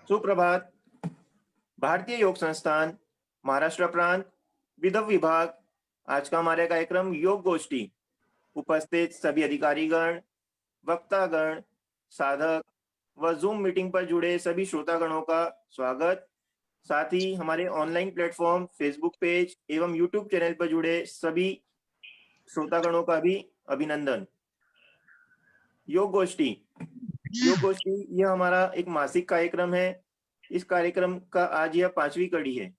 सुप्रभात। भारतीय योग संस्थान, महाराष्ट्र प्रांत, विदर्भ विभाग। आज का हमारे कार्यक्रम योग गोष्ठी। उपस्थित सभी अधिकारीगण, वक्तागण, साधक व जूम मीटिंग पर जुड़े सभी श्रोतागणों का स्वागत। साथ ही हमारे ऑनलाइन प्लेटफॉर्म फेसबुक पेज एवं यूट्यूब चैनल पर जुड़े सभी श्रोतागणों का भी अभिनंदन। योग गोष्ठी यह हमारा एक मासिक कार्यक्रम है। इस कार्यक्रम का आज यह 5वीं कड़ी है।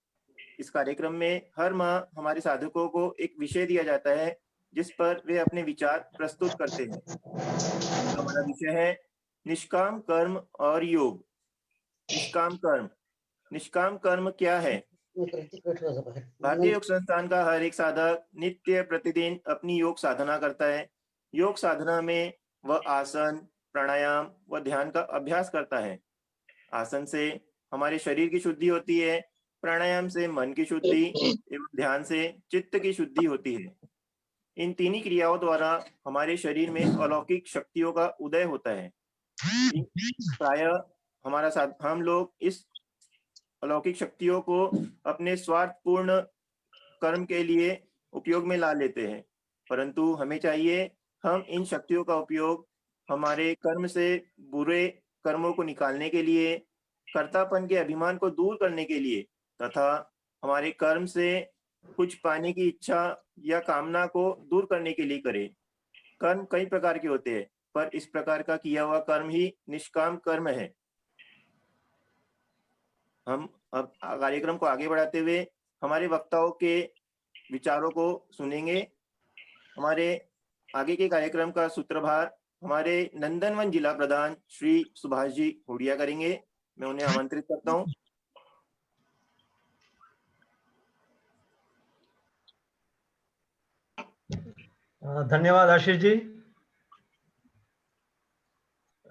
इस कार्यक्रम में हर माह हमारे साधकों को एक विषय दिया जाता है जिस पर वे अपने विचार प्रस्तुत करते हैं। तो हमारा विषय है निष्काम कर्म और योग। निष्काम कर्म क्या है? भारतीय योग संस्थान का हर एक साधक नित्य प्रतिदिन अपनी योग साधना करता है। योग साधना में वह आसन, प्राणायाम व ध्यान का अभ्यास करता है। आसन से हमारे शरीर की शुद्धि होती है, प्राणायाम से मन की शुद्धि एवं ध्यान से चित्त की शुद्धि होती है। इन तीनों क्रियाओं द्वारा हमारे शरीर में अलौकिक शक्तियों का उदय होता है। प्रायः हम लोग इस अलौकिक शक्तियों को अपने स्वार्थपूर्ण कर्म के लिए उपयोग में ला लेते हैं, परंतु हमें चाहिए हम इन शक्तियों का उपयोग हमारे कर्म से बुरे कर्मों को निकालने के लिए, कर्तापन के अभिमान को दूर करने के लिए तथा हमारे कर्म से कुछ पाने की इच्छा या कामना को दूर करने के लिए करें। कर्म कई प्रकार के होते हैं, पर इस प्रकार का किया हुआ कर्म ही निष्काम कर्म है। हम अब कार्यक्रम को आगे बढ़ाते हुए हमारे वक्ताओं के विचारों को सुनेंगे। हमारे आगे के कार्यक्रम का सूत्रभार हमारे नंदनवन जिला प्रधान श्री सुभाष जी हुडिया करेंगे। मैं उन्हें आमंत्रित करता हूं। धन्यवाद आशीष जी।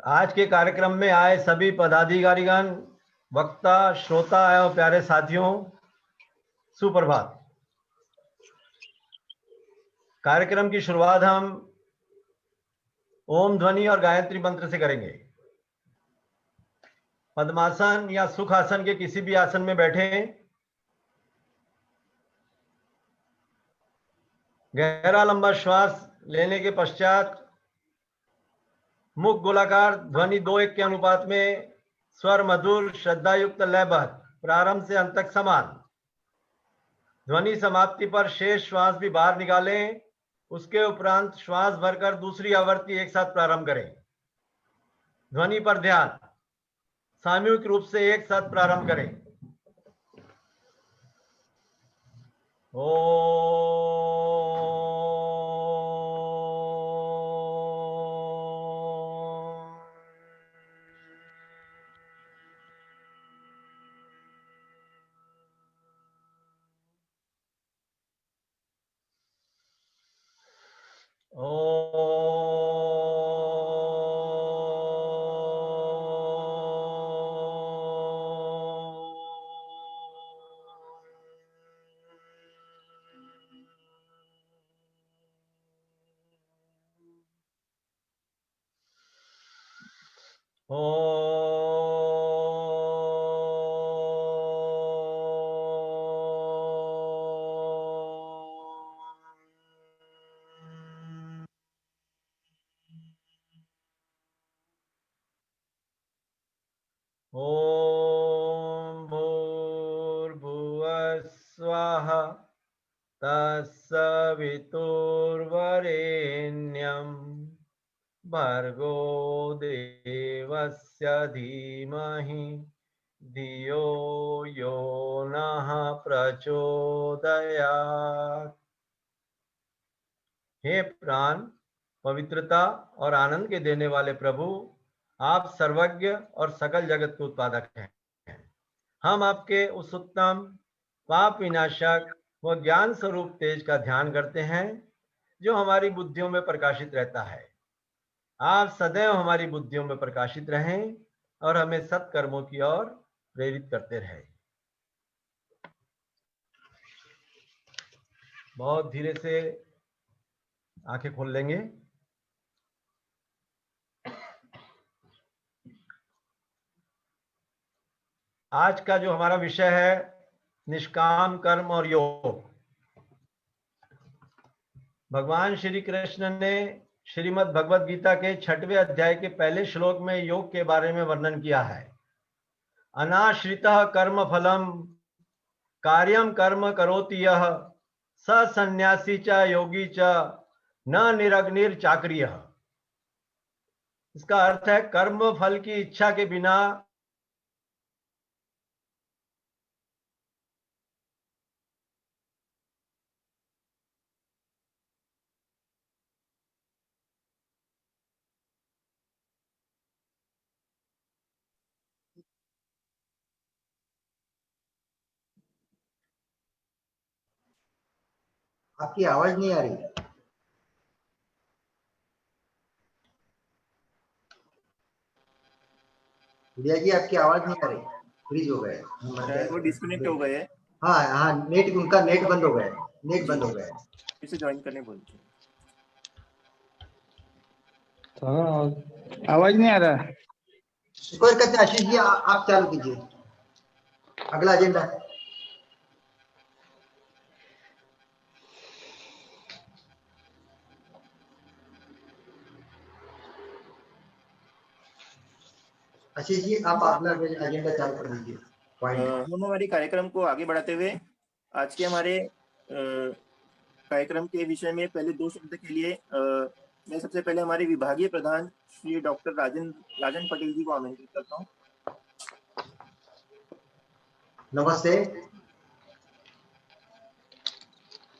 आज के कार्यक्रम में आए सभी पदाधिकारीगण, वक्ता, श्रोता एवं प्यारे साथियों, सुप्रभात। कार्यक्रम की शुरुआत हम ओम ध्वनि और गायत्री मंत्र से करेंगे। पद्मासन या सुख आसन के किसी भी आसन में बैठें। गहरा लंबा श्वास लेने के पश्चात मुख गोलाकार, ध्वनि 2:1 के अनुपात में, स्वर मधुर, श्रद्धा युक्त, लयबद्ध, प्रारंभ से अंत तक समान। ध्वनि समाप्ति पर शेष श्वास भी बाहर निकालें। उसके उपरांत श्वास भरकर दूसरी आवृत्ति एक साथ प्रारंभ करें। ध्वनि पर ध्यान, सामूहिक रूप से एक साथ प्रारंभ करें। ओम भूर्भुवः स्वः तत्सवितुर्वरेण्यं भर्गो देवस्य धीमहि धियो यो नः प्रचोदयात्। हे प्राण, पवित्रता और आनंद के देने वाले प्रभु, आप सर्वज्ञ और सकल जगत के उत्पादक हैं। हम आपके उस उत्तम, पाप विनाशक व ज्ञान स्वरूप तेज का ध्यान करते हैं जो हमारी बुद्धियों में प्रकाशित रहता है। आप सदैव हमारी बुद्धियों में प्रकाशित रहें और हमें सत्कर्मों की ओर प्रेरित करते रहें। बहुत धीरे से आंखें खोल लेंगे। आज का जो हमारा विषय है निष्काम कर्म और योग। भगवान श्री कृष्ण ने श्रीमद् भगवद गीता के 6वें अध्याय के पहले श्लोक में योग के बारे में वर्णन किया है। अनाश्रितः कर्म फलम कार्यम कर्म करोति यः स सन्यासी च योगी च न निरग्निर चाक्रियः। इसका अर्थ है कर्म फल की इच्छा के बिना आपकी आवाज नहीं आ रही। भैया जी आपकी आवाज नहीं आ रही, फ्रीज हो गए। शायद वो डिस्कनेक्ट हो गए। हाँ हाँ, नेट उनका नेट बंद हो गया, नेट बंद हो गया। फिर से ज्वाइन करने बोलते। आवाज नहीं आ रहा। कोई कहते आशीष जी आप चालू कीजिए अगला एजेंडा। आशीष जी आप अगला एजेंडा चालू कर दीजिए। हम हमारे कार्यक्रम को आगे बढ़ाते हुए आज के हमारे कार्यक्रम के विषय में पहले 2 शब्द के लिए मैं सबसे पहले हमारे विभागीय प्रधान श्री डॉक्टर राजन पटेल जी को आमंत्रित करता हूँ। नमस्ते।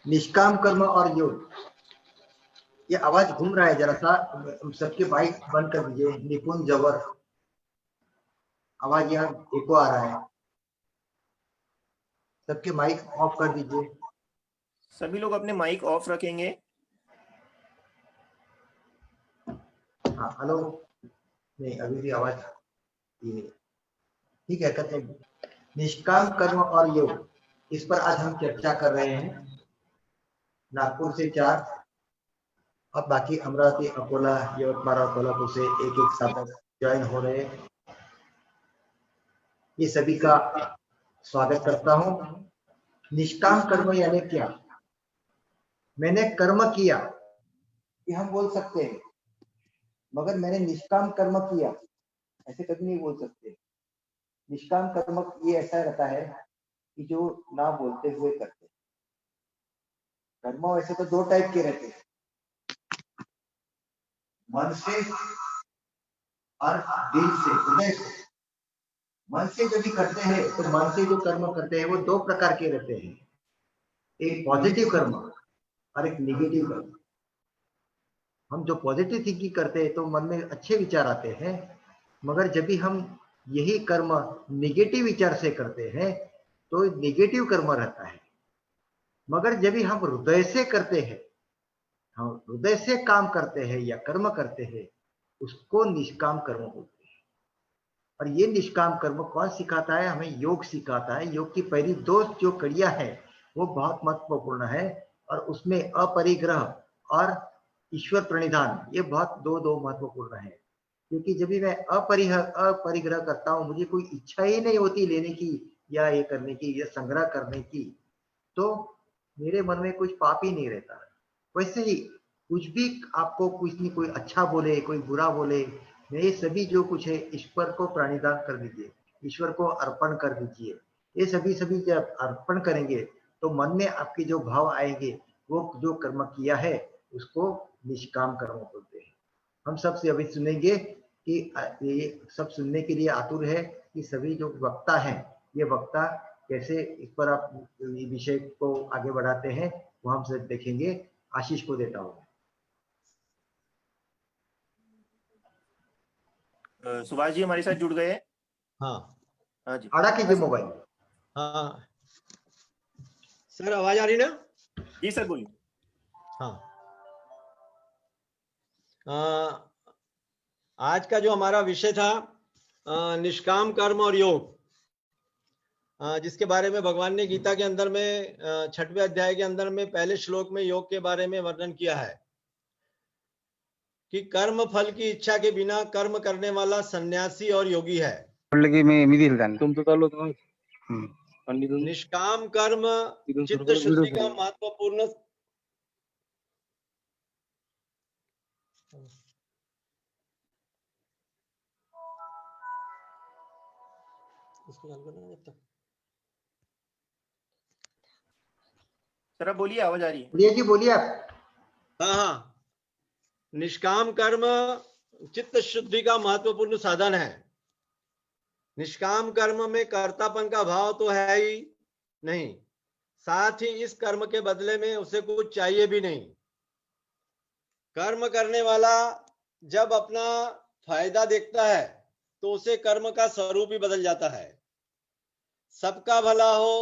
निष्काम कर्म और योग, ये आवाज घूम रहा है, जरा सा सबके माइक बंद कर दीजिए। निपुण जबर आवाज यहाँ एको आ रहा है, सबके माइक ऑफ कर दीजिए। सभी लोग अपने माइक ऑफ रखेंगे। हाँ हेलो, नहीं अभी भी आवाज ठीक है। कहते हैं निष्काम कर्म और योग, इस पर आज हम चर्चा कर रहे हैं। नागपुर से 4 और बाकी अमरावती, अकोला, यवतमाल और कोल्हापुर से एक साथक ज्वाइन हो रहे हैं। ये सभी का स्वागत करता हूं। निष्काम कर्म यानी क्या? मैंने कर्म किया, ये हम बोल सकते हैं, मगर मैंने निष्काम कर्म किया ऐसे कभी नहीं बोल सकते। निष्काम कर्म ये ऐसा रहता है कि जो ना बोलते हुए करते। कर्म वैसे तो 2 टाइप के रहते हैं, मन से और दिल से, हृदय से। मन से जो भी करते हैं, तो मन से जो कर्म करते हैं वो 2 प्रकार के रहते हैं, एक पॉजिटिव कर्म और एक निगेटिव कर्म। हम जो पॉजिटिव थिंकिंग करते हैं तो मन में अच्छे विचार आते हैं, मगर जब भी हम यही कर्म निगेटिव विचार से करते हैं तो निगेटिव कर्म रहता है। मगर जब भी हम हृदय से करते हैं, हम हृदय से काम करते हैं या कर्म करते हैं, उसको निष्काम कर्म बोलते हैं। और ये निष्काम कर्म कौन सिखाता है? हमें योग सिखाता है। योग की पहली 2 जो कड़ियां हैं वो बहुत महत्वपूर्ण है, और उसमें अपरिग्रह और ईश्वर प्रणिधान, ये बहुत 2 महत्वपूर्ण है। क्योंकि जब भी मैं अपरिग्रह करता हूँ, मुझे कोई इच्छा ही नहीं होती लेने की या ये करने की या संग्रह करने की, तो मेरे मन में कुछ पाप ही नहीं रहता। वैसे ही कुछ भी आपको कोई अच्छा बोले, कोई बुरा बोले, ये सभी जो कुछ है ईश्वर को प्राणिदान कर दीजिए, ईश्वर को अर्पण कर दीजिए। ये सभी जब अर्पण करेंगे तो मन में आपके जो भाव आएंगे, वो जो कर्म किया है उसको निष्काम कर्म बोलते हैं। हम सब से अभी सुनेंगे कि ये सब सुनने के लिए आतुर है कि सभी जो वक्ता हैं, ये वक्ता कैसे इस पर आप विषय को आगे बढ़ाते हैं, वो हम सब देखेंगे। आशीष को देता हूँ। सुभाष जी हमारे साथ जुड़ गए। हाँ हाँ जी, आड़ा कीजिए मोबाइल। हाँ सर, आवाज आ रही ना? जी सर बोलिए। हाँ, आज का जो हमारा विषय था निष्काम कर्म और योग, जिसके बारे में भगवान ने गीता के अंदर में 6वें अध्याय के अंदर में पहले श्लोक में योग के बारे में वर्णन किया है कि कर्म फल की इच्छा के बिना कर्म करने वाला सन्यासी और योगी है। म्हटलं की मी दिलं त्यांना. तुमचं चालू होतं ना. हम्म. आणि तिथून निष्काम कर्म तिथून चित्त सुरू शुद्धि करा. का महत्वपूर्ण इसको चालू करना है जब तक। सर आप बोलिए, आवाज आ रही है। प्रिया जी बोलिए आप। हाँ हाँ, निष्काम कर्म चित्त शुद्धि का महत्वपूर्ण साधन है। निष्काम कर्म में कर्तापन का भाव तो है ही नहीं, साथ ही इस कर्म के बदले में उसे कुछ चाहिए भी नहीं। कर्म करने वाला जब अपना फायदा देखता है तो उसे कर्म का स्वरूप ही बदल जाता है। सबका भला हो,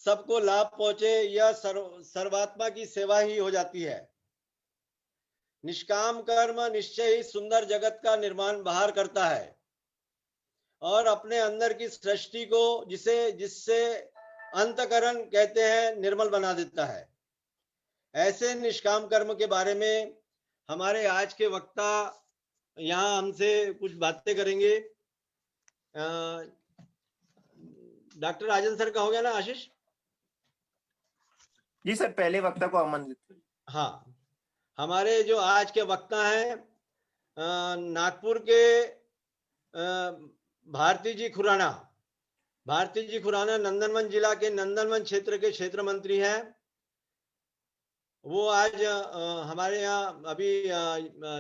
सबको लाभ पहुंचे, यह सर्वात्मा की सेवा ही हो जाती है। निष्काम कर्म निश्चय ही सुंदर जगत का निर्माण बाहर करता है और अपने अंदर की सृष्टि को जिससे अंतकरण कहते हैं निर्मल बना देता है। ऐसे निष्काम कर्म के बारे में हमारे आज के वक्ता यहाँ हमसे कुछ बातें करेंगे। डॉक्टर राजन सर का हो गया ना आशीष? जी सर, पहले वक्ता को आमंत्रित। हाँ, हमारे जो आज के वक्ता हैं नागपुर के भारती जी खुराना नंदनवन जिला के नंदनवन क्षेत्र के क्षेत्र मंत्री हैं। वो आज हमारे यहाँ अभी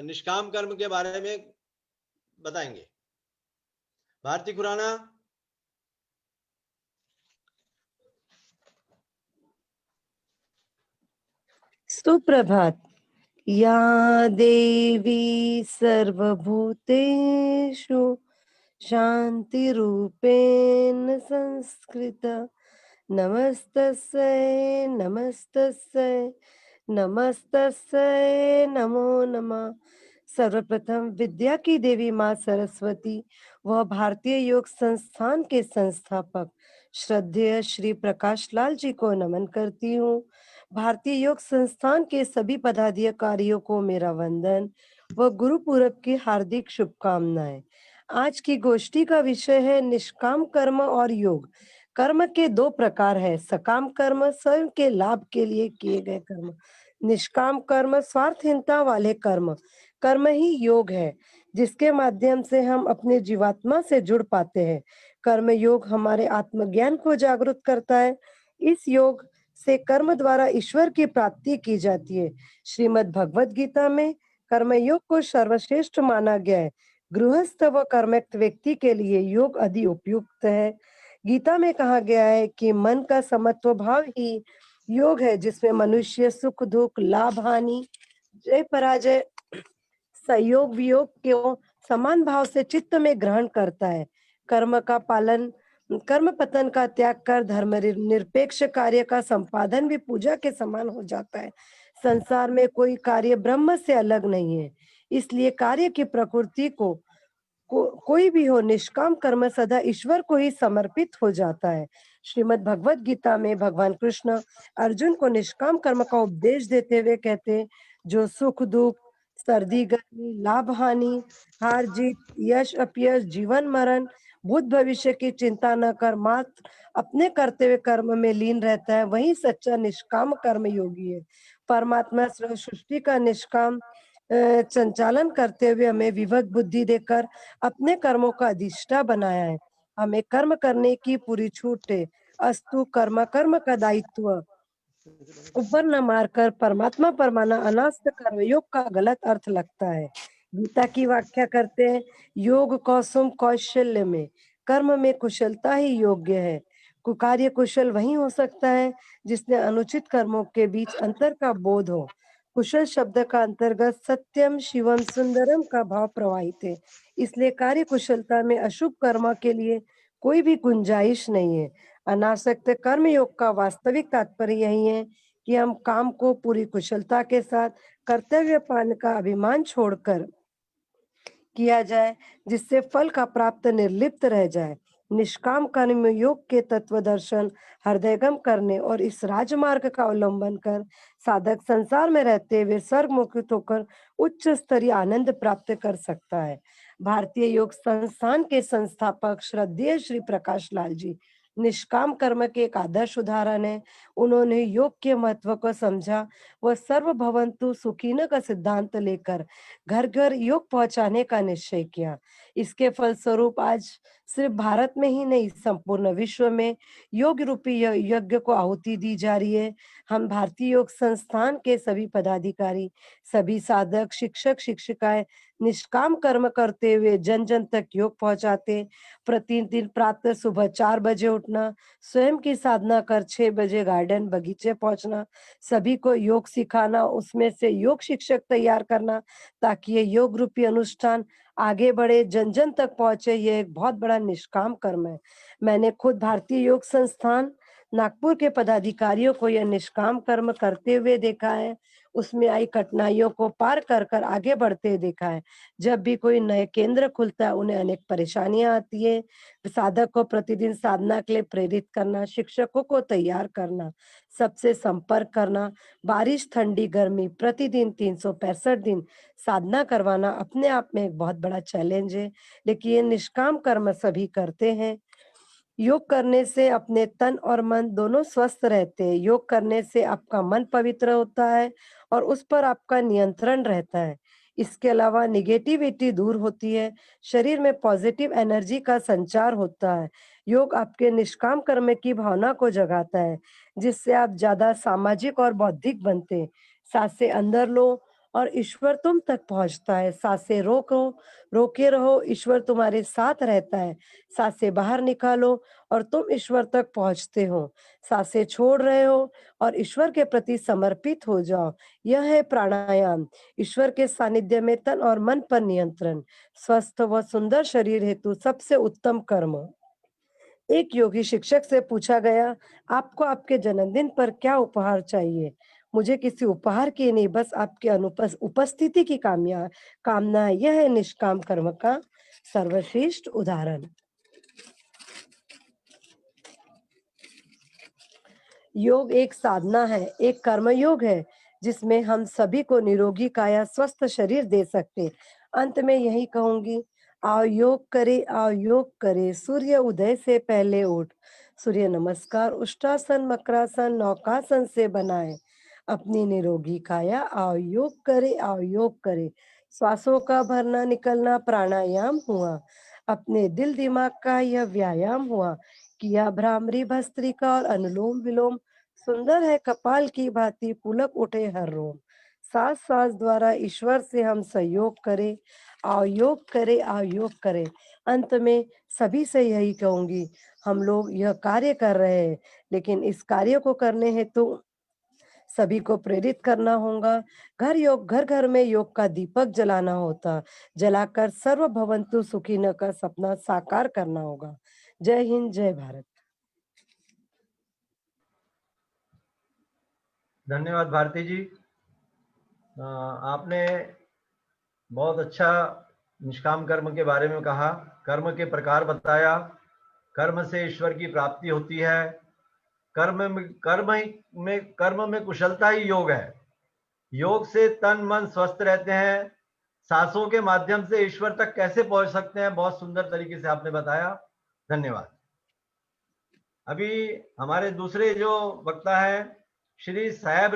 निष्काम कर्म के बारे में बताएंगे। भारती खुराना। सुप्रभात। या देवी सर्वभूतेषु शान्तिरूपेण संस्कृता नमस्तस्यै नमस्तस्यै नमस्तस्यै नमो नमः। सर्वप्रथम विद्या की देवी माँ सरस्वती व भारतीय योग संस्थान के संस्थापक श्रद्धेय श्री प्रकाश लाल जी को नमन करती हूँ। भारतीय योग संस्थान के सभी पदाधिकारियों को मेरा वंदन व गुरु पूरब की हार्दिक शुभकामनाएं। आज की गोष्ठी का विषय है निष्काम कर्म और योग। कर्म के दो प्रकार है, सकाम कर्म स्वयं के लाभ के लिए किए गए कर्म, निष्काम कर्म स्वार्थहीनता वाले कर्म। कर्म ही योग है जिसके माध्यम से हम अपने जीवात्मा से जुड़ पाते हैं। कर्म योग हमारे आत्मज्ञान को जागृत करता है। इस योग से कर्म द्वारा ईश्वर की प्राप्ति की जाती है। श्रीमद् भगवद गीता में कर्म योग को सर्वश्रेष्ठ माना गया है। गृहस्थ व कर्मयुक्त व्यक्ति के लिए योग अधिक उपयुक्त है। गीता में कहा गया है कि मन का समत्व भाव ही योग है, जिसमें मनुष्य सुख दुख लाभ हानि जय पराजय सहयोग वियोग को समान भाव से चित्त में ग्रहण करता है। कर्म का पालन कर्म पतन का त्याग कर धर्म निरपेक्ष कार्य का संपादन भी पूजा के समान हो जाता है। संसार में कोई कार्य ब्रह्म से अलग नहीं है, इसलिए कार्य की प्रकृति कोई भी हो, निष्काम कर्म सदा ईश्वर को ही समर्पित हो जाता है। श्रीमद् भगवद गीता में भगवान कृष्ण अर्जुन को निष्काम कर्म का उपदेश देते हुए कहते, जो सुख दुख सर्दी गर्मी लाभ हानि हार जीत यश अपयश जीवन मरण भूत भविष्य की चिंता न कर मात्र अपने करते हुए कर्म में लीन रहता है, वही सच्चा निष्काम कर्म योगी है। परमात्मा सृष्टि का निष्काम संचालन करते हुए हमें विवेक बुद्धि देकर अपने कर्मों का अधिष्ठा बनाया है। हमें कर्म करने की पूरी छूट है। अस्तु कर्म का दायित्व ऊपर न मारकर परमात्मा पर माना अनास्त कर्मयोग का गलत अर्थ लगता है। गीता की व्याख्या करते हैं, योग कौसुम कौशल्य में कर्म में कुशलता ही योग्य है। कुकार्य कुशल वही हो सकता है जिसने अनुचित कर्मों के बीच अंतर का बोध हो। कुशल शब्द का अंतर्गत सत्यम शिवम सुंदरम का भाव प्रवाहित है, इसलिए कार्य कुशलता में अशुभ कर्म के लिए कोई भी गुंजाइश नहीं है। अनासक्त कर्म योग का वास्तविक तात्पर्य यही है कि हम काम को पूरी कुशलता के साथ कर्तव्य पालन का अभिमान छोड़कर किया जाए, जिससे फल का प्राप्त निर्लिप्त रह जाए। निष्काम कर्म योग के तत्व दर्शन हृदयगम करने और इस राजमार्ग का अवलंबन कर साधक संसार में रहते हुए स्वर्ग मुक्त होकर उच्च स्तरीय आनंद प्राप्त कर सकता है। भारतीय योग संस्थान के संस्थापक श्रद्धेय श्री प्रकाश लाल जी निष्काम कर्म के एक आदर्श उदाहरण है। उन्होंने योग के महत्व को समझा व सर्व भवन्तु सुखिनः का सिद्धांत लेकर घर घर योग पहुंचाने का निश्चय किया। इसके फलस्वरूप आज सिर्फ भारत में ही नहीं, संपूर्ण विश्व में योग रूपी यज्ञ को आहुति दी जा रही है। हम भारतीय योग संस्थान के सभी पदाधिकारी, सभी साधक, शिक्षक, शिक्षिकाएं निष्काम कर्म करते हुए जन जन तक योग पहुंचाते। प्रतिदिन प्रातः सुबह 4 बजे उठना, स्वयं की साधना कर 6 बजे गार्डन बगीचे पहुंचना, सभी को योग सिखाना, उसमें से योग शिक्षक तैयार करना ताकि ये योग रूपी अनुष्ठान आगे बढ़े, जन जन तक पहुंचे। ये एक बहुत बड़ा निष्काम कर्म है। मैंने खुद भारतीय योग संस्थान नागपुर के पदाधिकारियों को यह निष्काम कर्म करते हुए देखा है। उसमें आई कठिनाइयों को पार कर कर आगे बढ़ते देखा है। जब भी कोई नए केंद्र खुलता है, उन्हें अनेक परेशानियां आती है। साधक को प्रतिदिन साधना के लिए प्रेरित करना, शिक्षकों को तैयार करना, सबसे संपर्क करना, बारिश, ठंडी, गर्मी, प्रतिदिन 365 दिन साधना करवाना अपने आप में एक बहुत बड़ा चैलेंज है। लेकिन ये निष्काम कर्म सभी करते हैं। योग करने से अपने तन और मन दोनों स्वस्थ रहते हैं। योग करने से आपका मन पवित्र होता है और उस पर आपका नियंत्रण रहता है। इसके अलावा नेगेटिविटी दूर होती है, शरीर में पॉजिटिव एनर्जी का संचार होता है। योग आपके निष्काम कर्म की भावना को जगाता है, जिससे आप ज्यादा सामाजिक और बौद्धिक बनते हैं। सांसें अंदर लो और ईश्वर तुम तक पहुंचता है। सांसें रोके रहो, ईश्वर तुम्हारे साथ रहता है। सांसें बाहर निकालो और तुम ईश्वर तक पहुंचते हो। सांसें छोड़ रहे हो और ईश्वर के प्रति समर्पित हो जाओ। यह है प्राणायाम, ईश्वर के सानिध्य में तन और मन पर नियंत्रण। स्वस्थ व सुंदर शरीर हेतु सबसे उत्तम कर्म। एक योगी शिक्षक से पूछा गया, आपको आपके जन्मदिन पर क्या उपहार चाहिए? मुझे किसी उपहार की नहीं, बस आपके उपस्थिति की कामना है। यह है निष्काम कर्म का सर्वश्रेष्ठ उदाहरण। योग एक साधना है, एक कर्मयोग है, जिसमें हम सभी को निरोगी काया, स्वस्थ शरीर दे सकते। अंत में यही कहूंगी, आओ योग करे, सूर्य उदय से पहले उठ, सूर्य नमस्कार, उष्टासन, मकरासन, नौकासन से बनाए अपनी निरोगी काया। आओ योग करे। श्वासों का भरना निकलना प्राणायाम हुआ, अपने दिल दिमाग का यह व्यायाम हुआ। किया भ्रामरी भस्त्रिका और अनुलोम विलोम, सुंदर है कपाल की भांति पुलक उठे हर रोम। सांस द्वारा ईश्वर से हम सहयोग करें। आओ योग करे। अंत में सभी से यही कहूंगी, हम लोग यह कार्य कर रहे हैं, लेकिन इस कार्य को करने हेतु सभी को प्रेरित करना होगा। घर घर में योग का दीपक जलाना होता, जलाकर सर्व भवन्तु सुखिनः का सपना साकार करना होगा। जय हिंद, जय भारत। धन्यवाद भारती जी। आपने बहुत अच्छा निष्काम कर्म के बारे में कहा, कर्म के प्रकार बताया, कर्म से ईश्वर की प्राप्ति होती है। कर्म में कुशलता ही योग है। योग से तन मन स्वस्थ रहते हैं। सांसों के माध्यम से ईश्वर तक कैसे पहुंच सकते हैं, बहुत सुंदर तरीके से आपने बताया। धन्यवाद। अभी हमारे दूसरे जो वक्ता है श्री साहेब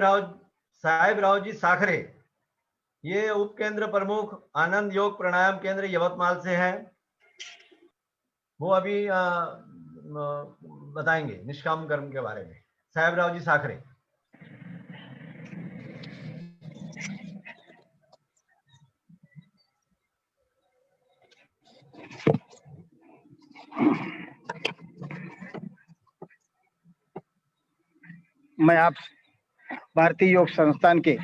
राव जी साखरे, ये उप केंद्र प्रमुख आनंद योग प्राणायाम केंद्र यवतमाल से हैं। वो अभी बताएंगे निष्काम कर्म के बारे में। साहेब राव जी साखरे। मैं आप भारतीय योग संस्थान के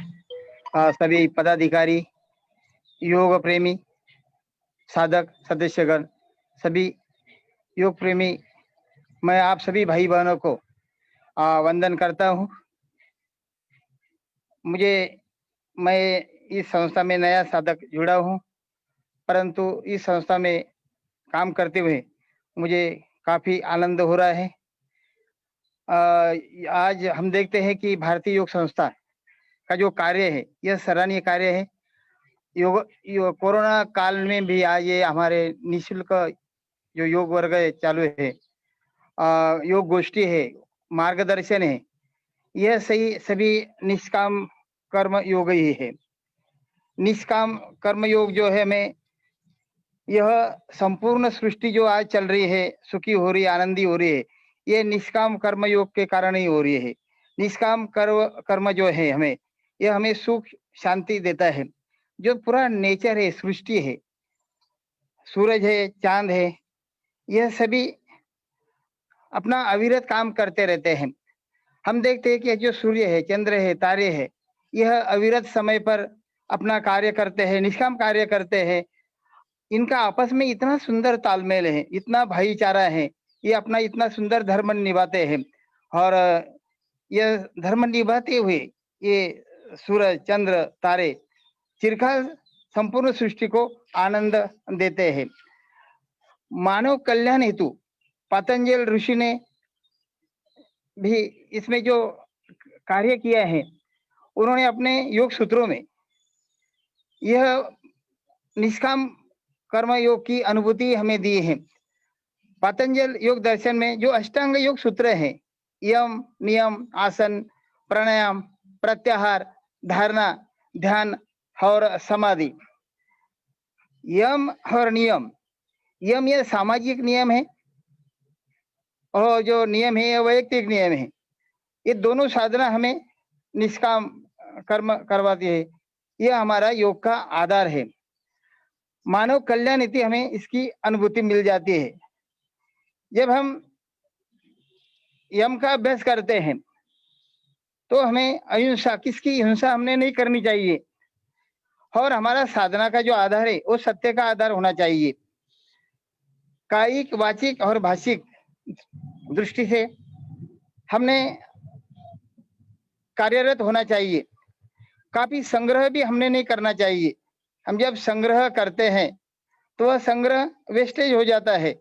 सभी पदाधिकारी, योग प्रेमी, साधक, सदस्यगण, सभी योग प्रेमी, मैं आप सभी भाई बहनों को वंदन करता हूँ। मैं इस संस्था में नया साधक जुड़ा हूँ, परंतु इस संस्था में काम करते हुए मुझे काफी आनंद हो रहा है। आज हम देखते हैं कि भारतीय योग संस्था का जो कार्य है, यह सराहनीय कार्य है। कोरोना काल में भी आज ये हमारे निःशुल्क जो योग वर्ग चालू है, योग गोष्ठी है, मार्गदर्शन है, यह सभी निष्काम कर्म योग ही है। निष्काम कर्म योग जो है हमें यह संपूर्ण सृष्टि जो आज चल रही है, सुखी हो रही है, आनंदी हो रही है, ये निष्काम कर्म योग के कारण ही हो रही है। निष्काम कर्म जो है हमें, यह हमें सुख शांति देता है। जो पूरा नेचर है, सृष्टि है, सूरज है, चांद है, यह सभी अपना अविरत काम करते रहते हैं। हम देखते हैं कि जो सूर्य है, चंद्र है, तारे है, यह अविरत समय पर अपना कार्य करते हैं, निष्काम कार्य करते हैं। इनका आपस में इतना सुंदर तालमेल है, इतना भाईचारा है, ये अपना इतना सुंदर धर्म निभाते हैं। और यह धर्म निभाते हुए ये सूरज, चंद्र, तारे चिरकाल संपूर्ण सृष्टि को आनंद देते हैं। मानव कल्याण हेतु पतंजल ऋषि ने भी इसमें जो कार्य किया है, उन्होंने अपने योग सूत्रों में यह निष्काम कर्म योग की अनुभूति हमें दी है। पतंजल योग दर्शन में जो अष्टांग योग सूत्र है, यम, नियम, आसन, प्राणायाम, प्रत्याहार, धारणा, ध्यान और समाधि। यम और नियम, यम यह सामाजिक नियम है और जो नियम है यह वैयक्तिक नियम है। ये दोनों साधना हमें निष्काम कर्म करवाती है। यह हमारा योग का आधार है। मानव कल्याण नीति हमें इसकी अनुभूति मिल जाती है। जब हम यम का अभ्यास करते हैं तो हमें अहिंसा, किसकी हिंसा हमने नहीं करनी चाहिए। और हमारा साधना का जो आधार है वो सत्य का आधार होना चाहिए। कायिक, वाचिक और भाषिक दृष्टि से हमने कार्यरत होना चाहिए। काफी संग्रह भी हमने नहीं करना चाहिए। हम जब संग्रह करते हैं तो वह संग्रह वेस्टेज हो जाता है।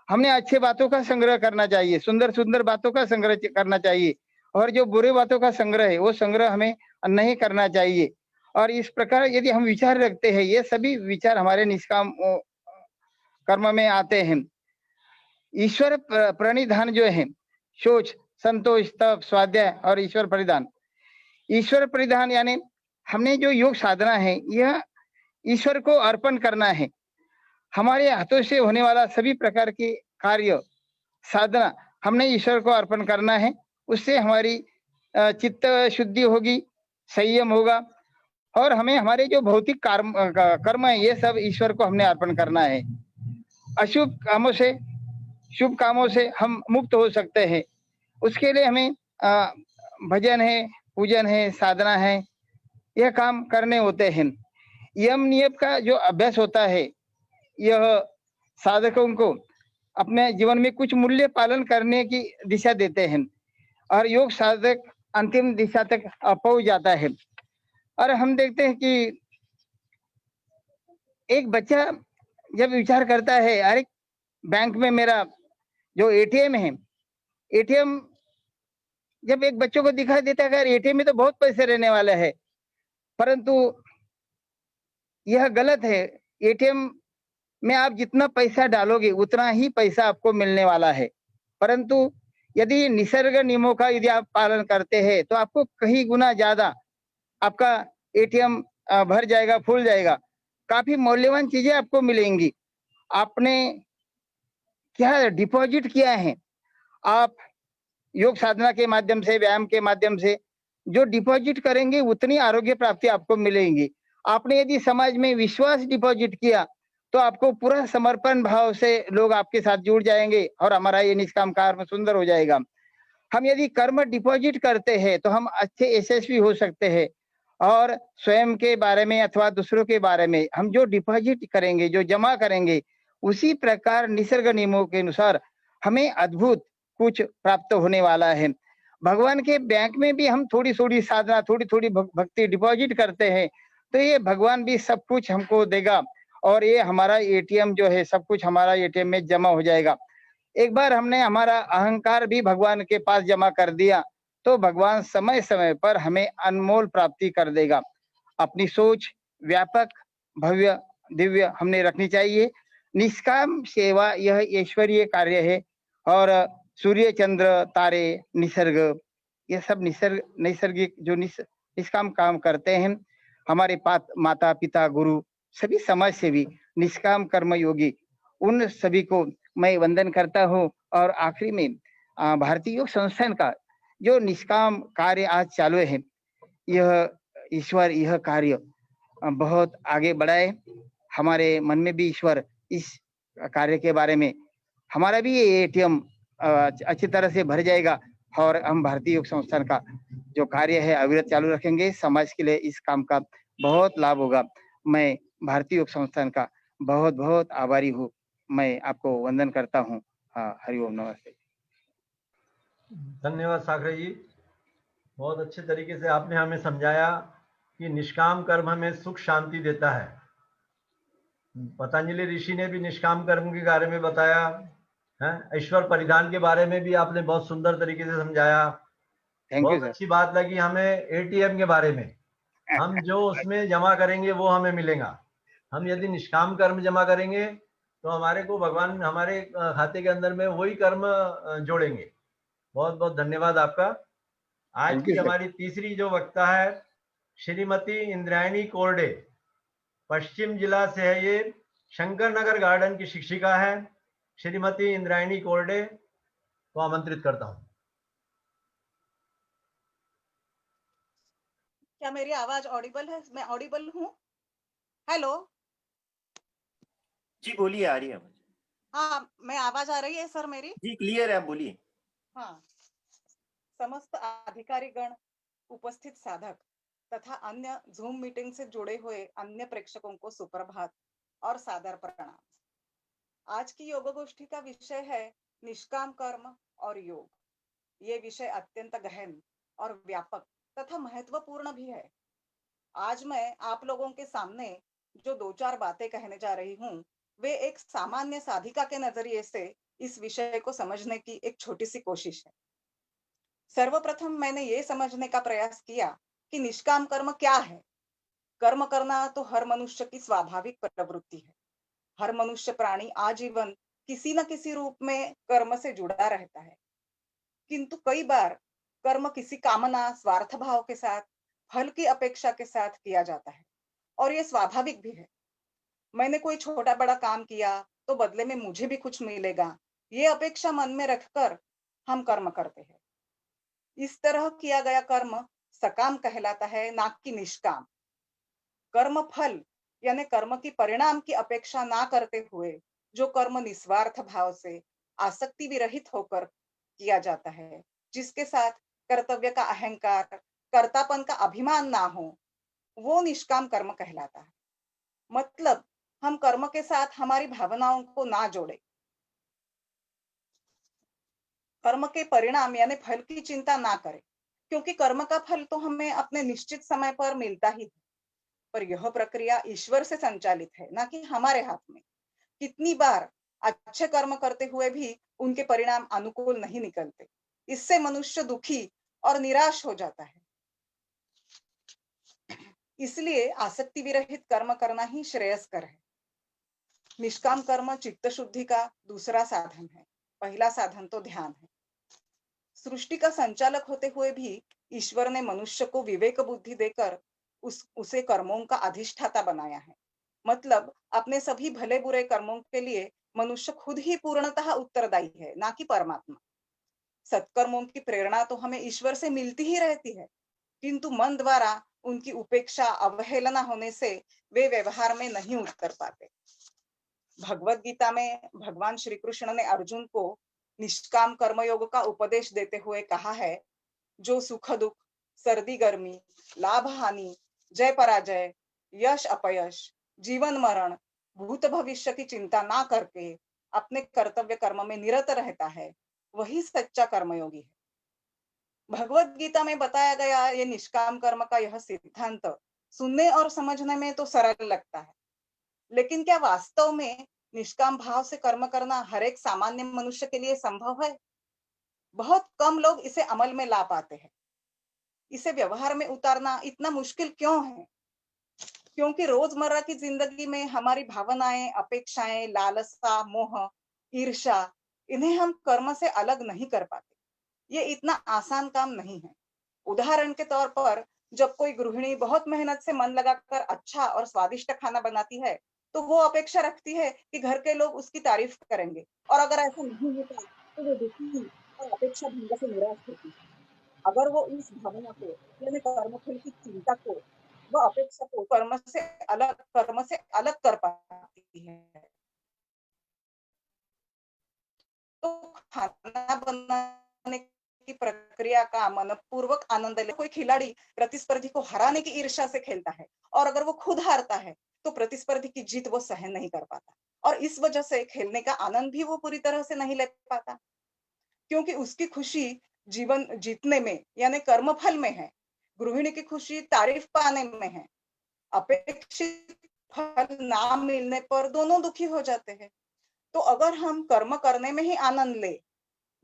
हमने अच्छे बातों का संग्रह करना चाहिए, सुंदर सुंदर बातों का संग्रह करना चाहिए। और जो बुरे बातों का संग्रह है वो संग्रह हमें नहीं करना चाहिए। और इस प्रकार यदि हम विचार रखते हैं, ये सभी विचार हमारे निष्काम कर्म में आते हैं। ईश्वर प्रणिधान जो है, शोच, संतोष, तप, स्वाध्याय और ईश्वर परिधान। ईश्वर परिधान यानी हमने जो योग साधना है यह ईश्वर को अर्पण करना है। हमारे हाथों से होने वाला सभी प्रकार के कार्य साधना हमने ईश्वर को अर्पण करना है। उससे हमारी चित्त शुद्धि होगी, संयम होगा और हमें हमारे जो भौतिक कर्म है ये सब ईश्वर को हमने अर्पण करना है। अशुभ कामों से शुभ कामों से हम मुक्त हो सकते हैं। उसके लिए हमें भजन है, पूजन है, साधना है, यह काम करने होते हैं। यम नियम का जो अभ्यास होता है यह साधकों को अपने जीवन में कुछ मूल्य पालन करने की दिशा देते हैं और योग साधक अंतिम दिशा तक पहुंच जाता है। और हम देखते हैं कि एक बच्चा जब विचार करता है, अरे बैंक में मेरा जो एटीएम है, एटीएम जब एक बच्चों को दिखाई देता है कि एटीएम में तो बहुत पैसे रहने वाले हैं, परंतु यह गलत है। एटीएम में आप जितना पैसा डालोगे उतना ही पैसा आपको मिलने वाला है। परंतु यदि निसर्ग नियमों का यदि आप पालन करते हैं तो आपको कहीं गुना ज्यादा आपका एटीएम भर जाएगा, फूल जाएगा। काफी मूल्यवान चीजें आपको मिलेंगी। आपने क्या डिपॉजिट किया है, आप योग साधना के माध्यम से, व्यायाम के माध्यम से जो डिपॉजिट करेंगे उतनी आरोग्य प्राप्ति आपको मिलेंगी। आपने यदि समाज में विश्वास डिपॉजिट किया तो आपको पूरा समर्पण भाव से लोग आपके साथ जुड़ जाएंगे और हमारा ये निष्काम कर्म सुंदर हो जाएगा। हम यदि कर्म डिपॉजिट करते हैं तो हम अच्छे यशस्वी हो सकते हैं। और स्वयं के बारे में अथवा दूसरों के बारे में हम जो डिपॉजिट करेंगे, जो जमा करेंगे, उसी प्रकार निसर्ग नियमों के अनुसार हमें अद्भुत कुछ प्राप्त होने वाला है। भगवान के बैंक में भी हम थोड़ी थोड़ी साधना, थोड़ी थोड़ी भक्ति डिपॉजिट करते हैं तो ये भगवान भी सब कुछ हमको देगा और ये हमारा एटीएम जो है सब कुछ हमारा एटीएम में जमा हो जाएगा। एक बार हमने हमारा अहंकार भी भगवान के पास जमा कर दिया तो भगवान समय समय पर हमें अनमोल प्राप्ति कर देगा। अपनी सोच व्यापक भव्य दिव्य हमने रखनी चाहिए। निष्काम सेवा यह ईश्वरीय कार्य है और सूर्य चंद्र तारे निसर्ग ये सब नैसर्गिक जो निष्काम काम करते हैं, हमारे माता पिता गुरु सभी समाज सेवी निष्काम कर्म योगी, उन सभी को मैं वंदन करता हूँ। और आखिरी में भारतीय योग संस्थान का जो निष्काम कार्य आज चालू है, यह ईश्वर यह कार्य बहुत आगे बढ़ाए। हमारे मन में भी ईश्वर इस कार्य के बारे में, हमारा भी ये एटीएम अच्छी तरह से भर जाएगा और हम भारतीय योग संस्थान का जो कार्य है अविरत चालू रखेंगे। समाज के लिए इस काम का बहुत लाभ होगा। मैं भारतीय योग संस्थान का बहुत बहुत आभारी हूँ। मैं आपको वंदन करता हूँ। हरिओम नमस्ते। धन्यवाद साखरे जी, बहुत अच्छे तरीके से आपने हमें समझाया कि निष्काम कर्म हमें सुख शांति देता है। पतंजलि ऋषि ने भी निष्काम कर्म के बारे में बताया है। ईश्वर परिधान के बारे में भी आपने बहुत सुंदर तरीके से समझाया। थैंक यू बहुत सर। अच्छी बात लगी हमें एटीएम के बारे में। हम जो उसमें जमा करेंगे वो हमें मिलेगा। हम यदि निष्काम कर्म जमा करेंगे तो हमारे को भगवान हमारे खाते के अंदर में वही कर्म जोड़ेंगे। बहुत बहुत धन्यवाद आपका। आज Thank की you, sir. हमारी तीसरी जो वक्ता है श्रीमती इंद्रायणी कोरडे, पश्चिम जिला से है। ये शंकर नगर गार्डन की शिक्षिका है। श्रीमती इंद्रायणी कोरडे को आमंत्रित करता हूं। क्या मेरी आवाज ऑडिबल है? मैं ऑडिबल हूँ? हेलो, जी बोलिए, आ रही है। हाँ, मैं आवाज आ रही है सर मेरी? जी क्लियर है, आप बोलिए। हाँ। समस्त अधिकारी गण, उपस्थित साधक तथा अन्य जूम मीटिंग से जुड़े हुए अन्य प्रेक्षकों को सुप्रभात और सादर प्रणाम। आज की योग गोष्ठी का विषय है निष्काम कर्म और योग। ये विषय अत्यंत गहन और व्यापक तथा महत्वपूर्ण भी है। आज मैं आप लोगों के सामने जो दो चार बातें कहने जा रही हूँ, वे एक सामान्य साधिका के नजरिए से इस विषय को समझने की एक छोटी सी कोशिश है। सर्वप्रथम मैंने ये समझने का प्रयास किया कि निष्काम कर्म क्या है। कर्म करना तो हर मनुष्य की स्वाभाविक प्रवृत्ति है। हर मनुष्य प्राणी आजीवन किसी न किसी रूप में कर्म से जुड़ा रहता है, किंतु कई बार कर्म किसी कामना स्वार्थ भाव के साथ, फल की अपेक्षा के साथ किया जाता है और ये स्वाभाविक भी है। मैंने कोई छोटा बड़ा काम किया तो बदले में मुझे भी कुछ मिलेगा, ये अपेक्षा मन में रखकर हम कर्म करते हैं। इस तरह किया गया कर्म सकाम कहलाता है, ना कि निष्काम। कर्म फल यानी कर्म की परिणाम की अपेक्षा ना करते हुए जो कर्म निस्वार्थ भाव से आसक्ति विरहित होकर किया जाता है, जिसके साथ कर्तव्य का अहंकार, कर्तापन का अभिमान ना हो, वो निष्काम कर्म कहलाता है। मतलब हम कर्म के साथ हमारी भावनाओं को ना जोड़े, कर्म के परिणाम यानी फल की चिंता ना करें, क्योंकि कर्म का फल तो हमें अपने निश्चित समय पर मिलता ही है। पर यह प्रक्रिया ईश्वर से संचालित है, ना कि हमारे हाथ में। कितनी बार अच्छे कर्म करते हुए भी उनके परिणाम अनुकूल नहीं निकलते। इससे मनुष्य दुखी और निराश हो जाता है। इसलिए आसक्ति विरहित कर्म करना ही श्रेयस्कर है। निष्काम कर्म चित्त शुद्धि का दूसरा साधन है। पहला साधन तो ध्यान है। सृष्टि का संचालक होते हुए भी ईश्वर ने मनुष्य को विवेक बुद्धि देकर उसे कर्मों का अधिष्ठाता बनाया है। मतलब अपने सभी भले बुरे कर्मों के लिए मनुष्य खुद ही पूर्णतः उत्तरदायी है, ना कि परमात्मा। सत्कर्मों की प्रेरणा तो हमें ईश्वर से मिलती ही रहती है, किंतु मन द्वारा उनकी उपेक्षा अवहेलना होने से वे व्यवहार में नहीं उतर पाते। भगवत गीता में भगवान श्री कृष्ण ने अर्जुन को निष्काम कर्मयोग का उपदेश देते हुए कहा है, जो सुख दुख, सर्दी गर्मी, लाभ हानि, जय पराजय, यश अपयश, जीवन मरण, भूत भविष्य की चिंता ना करके अपने कर्तव्य कर्म में निरत रहता है, वही सच्चा कर्मयोगी है। भगवत गीता में बताया गया ये निष्काम कर्म का यह सिद्धांत सुनने और समझने में तो सरल लगता है, लेकिन क्या वास्तव में निष्काम भाव से कर्म करना हर एक सामान्य मनुष्य के लिए संभव है? बहुत कम लोग इसे अमल में ला पाते हैं। इसे व्यवहार में उतारना इतना मुश्किल क्यों है? क्योंकि रोजमर्रा की जिंदगी में हमारी भावनाएं, अपेक्षाएं, लालसा, मोह, ईर्ष्या, इन्हें हम कर्म से अलग नहीं कर पाते। ये इतना आसान काम नहीं है। उदाहरण के तौर पर जब कोई गृहिणी बहुत मेहनत से मन लगाकर अच्छा और स्वादिष्ट खाना बनाती है, तो वो अपेक्षा रखती है कि घर के लोग उसकी तारीफ करेंगे, और अगर ऐसा नहीं होता तो वो दुखी और अपेक्षा भंग से निराश होती है। अगर वो इस भावना को, यानी कर्मफल की चिंता को, व अपेक्षा को कर्म से अलग कर पाती है, तो खाना बनाने की प्रक्रिया का मनपूर्वक आनंद ले। कोई खिलाड़ी प्रतिस्पर्धी को हराने की ईर्ष्या से खेलता है, और अगर वो खुद हारता है तो प्रतिस्पर्धी की जीत वो सहन नहीं कर पाता, और इस वजह से खेलने का आनंद भी वो पूरी तरह से नहीं ले पाता, क्योंकि उसकी खुशी जीवन जीतने में, यानी कर्मफल में है। गृहिणी की खुशी तारीफ पाने में है। अपेक्षित फल ना मिलने पर दोनों दुखी हो जाते हैं। तो अगर हम कर्म करने में ही आनंद ले,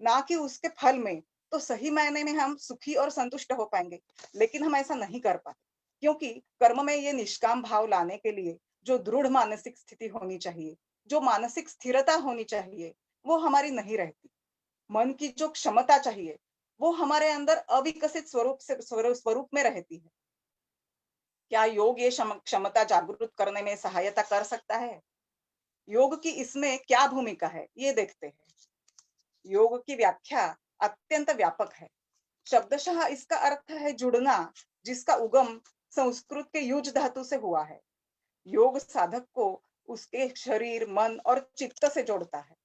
ना कि उसके फल में, तो सही मायने में हम सुखी और संतुष्ट हो पाएंगे। लेकिन हम ऐसा नहीं कर पाते, क्योंकि कर्म में ये निष्काम भाव लाने के लिए जो दृढ़ मानसिक स्थिति होनी चाहिए, जो मानसिक स्थिरता होनी चाहिए, वो हमारी नहीं रहती। मन की जो क्षमता चाहिए, वो हमारे अंदर अविकसित स्वरूप में रहती है। क्या योग ये क्षमता जागृत करने में सहायता कर सकता है? योग की इसमें क्या भूमिका है, ये देखते हैं। योग की व्याख्या अत्यंत व्यापक है। शब्दशः इसका अर्थ है जुड़ना, जिसका उगम संस्कृत के युज धातु से हुआ है। योग साधक को उसके शरीर, मन और चित्त से जोड़ता है।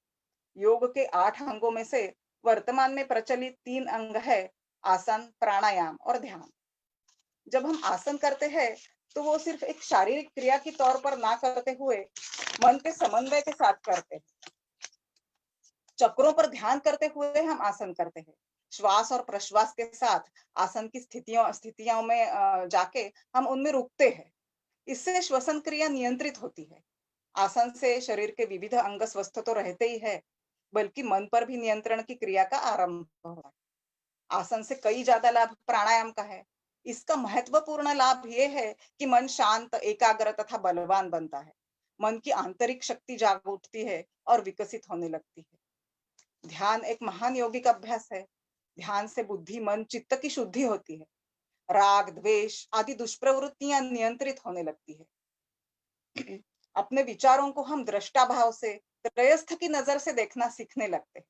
योग के 8 अंगों में से वर्तमान में प्रचलित 3 अंग है, आसन, प्राणायाम और ध्यान। जब हम आसन करते हैं तो वो सिर्फ एक शारीरिक क्रिया के तौर पर ना करते हुए मन के समन्वय के साथ करते हैं। चक्रों पर ध्यान करते हुए हम आसन करते हैं। श्वास और प्रश्वास के साथ आसन की स्थितियों में जाके हम उनमें रुकते हैं। इससे श्वसन क्रिया नियंत्रित होती है। आसन से शरीर के विविध अंग स्वस्थ तो रहते ही है, बल्कि मन पर भी नियंत्रण की क्रिया का आरंभ होता है। आसन से कई ज्यादा लाभ प्राणायाम का है। इसका महत्वपूर्ण लाभ ये है कि मन शांत, एकाग्र तथा बलवान बनता है। मन की आंतरिक शक्ति जाग उठती है और विकसित होने लगती है। ध्यान एक महान यौगिक अभ्यास है। ध्यान से बुद्धि, मन, चित्त की शुद्धि होती है। राग, द्वेष आदि दुष्प्रवृत्तियां नियंत्रित होने लगती है। अपने विचारों को हम दृष्टा भाव से, त्रयस्थ की नजर से देखना सीखने लगते हैं।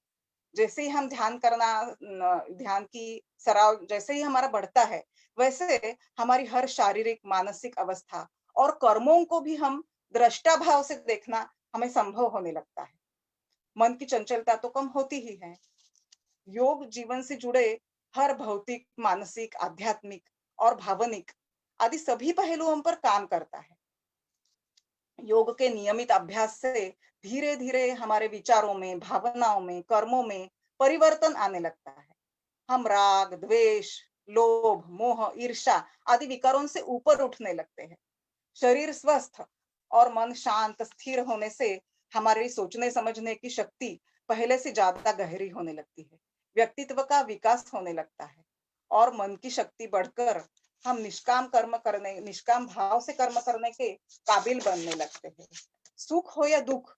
जैसे ही हम ध्यान की सराव जैसे ही हमारा बढ़ता है, वैसे हमारी हर शारीरिक, मानसिक अवस्था और कर्मों को भी हम दृष्टा भाव से देखना हमें संभव होने लगता है। मन की चंचलता तो कम होती ही है। योग जीवन से जुड़े हर भौतिक, मानसिक, आध्यात्मिक और भावनिक आदि सभी पहलुओं पर काम करता है। योग के नियमित अभ्यास से धीरे धीरे हमारे विचारों में, भावनाओं में, कर्मों में परिवर्तन आने लगता है। हम राग, द्वेष, लोभ, मोह, ईर्ष्या आदि विकारों से ऊपर उठने लगते हैं। शरीर स्वस्थ और मन शांत, स्थिर होने से हमारी सोचने समझने की शक्ति पहले से ज्यादा गहरी होने लगती है। व्यक्तित्व का विकास होने लगता है और मन की शक्ति बढ़कर हम निष्काम भाव से कर्म करने के काबिल बनने लगते हैं। सुख हो या दुख,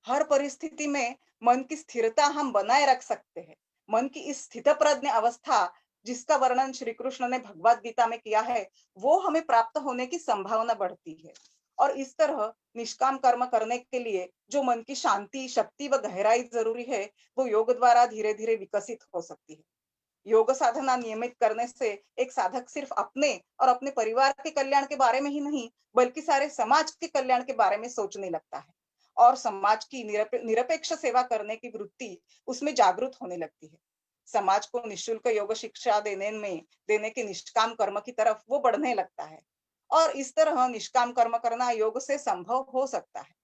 हर परिस्थिति में मन की स्थिरता हम बनाए रख सकते हैं। मन की इस स्थितप्रज्ञ अवस्था, जिसका वर्णन श्री कृष्ण ने भगवद गीता में किया है, वो हमें प्राप्त होने की संभावना बढ़ती है। और इस तरह निष्काम कर्म करने के लिए जो मन की शांति, शक्ति व गहराई जरूरी है, वो योग द्वारा धीरे धीरे विकसित हो सकती है। योग साधना नियमित करने से एक साधक सिर्फ अपने और अपने परिवार के कल्याण के बारे में ही नहीं, बल्कि सारे समाज के कल्याण के बारे में सोचने लगता है, और समाज की निरपेक्ष सेवा करने की वृत्ति उसमें जागृत होने लगती है। समाज को निःशुल्क योग शिक्षा देने के निष्काम कर्म की तरफ वो बढ़ने लगता है, और इस तरह निष्काम कर्म करना योग से संभव हो सकता है।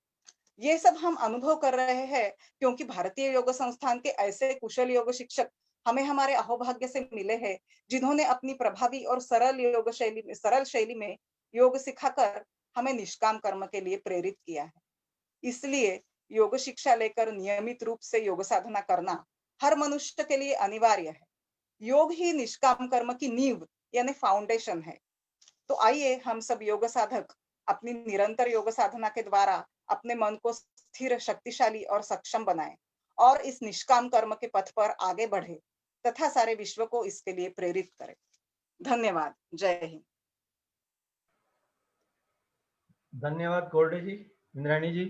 ये सब हम अनुभव कर रहे हैं क्योंकि भारतीय योग संस्थान के ऐसे कुशल योग शिक्षक हमें हमारे अहोभाग्य से मिले हैं, जिन्होंने अपनी प्रभावी और सरल शैली में योग सिखाकर हमें निष्काम कर्म के लिए प्रेरित किया है। इसलिए योग शिक्षा लेकर नियमित रूप से योग साधना करना हर मनुष्य के लिए अनिवार्य है। योग ही निष्काम कर्म की नींव यानी फाउंडेशन है। तो आइए हम सब योग साधक अपनी निरंतर योग साधना के द्वारा अपने मन को स्थिर, शक्तिशाली और सक्षम बनाएं और इस निष्काम कर्म के पथ पर आगे बढ़े तथा सारे विश्व को इसके लिए प्रेरित करें। धन्यवाद। जय हिंद। धन्यवाद कोर्टे जी, इंद्राणी जी,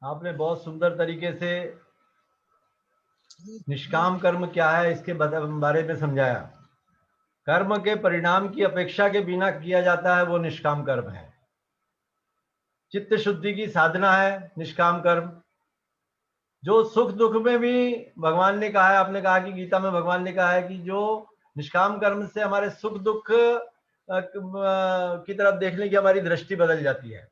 आपने बहुत सुंदर तरीके से निष्काम कर्म क्या है इसके बारे में समझाया। कर्म के परिणाम की अपेक्षा के बिना किया जाता है वो निष्काम कर्म है। चित्त शुद्धि की साधना है निष्काम कर्म। जो सुख दुख में भी भगवान ने कहा है, आपने कहा कि गीता में भगवान ने कहा है कि जो निष्काम कर्म से हमारे सुख दुख की तरफ देखने की हमारी दृष्टि बदल जाती है।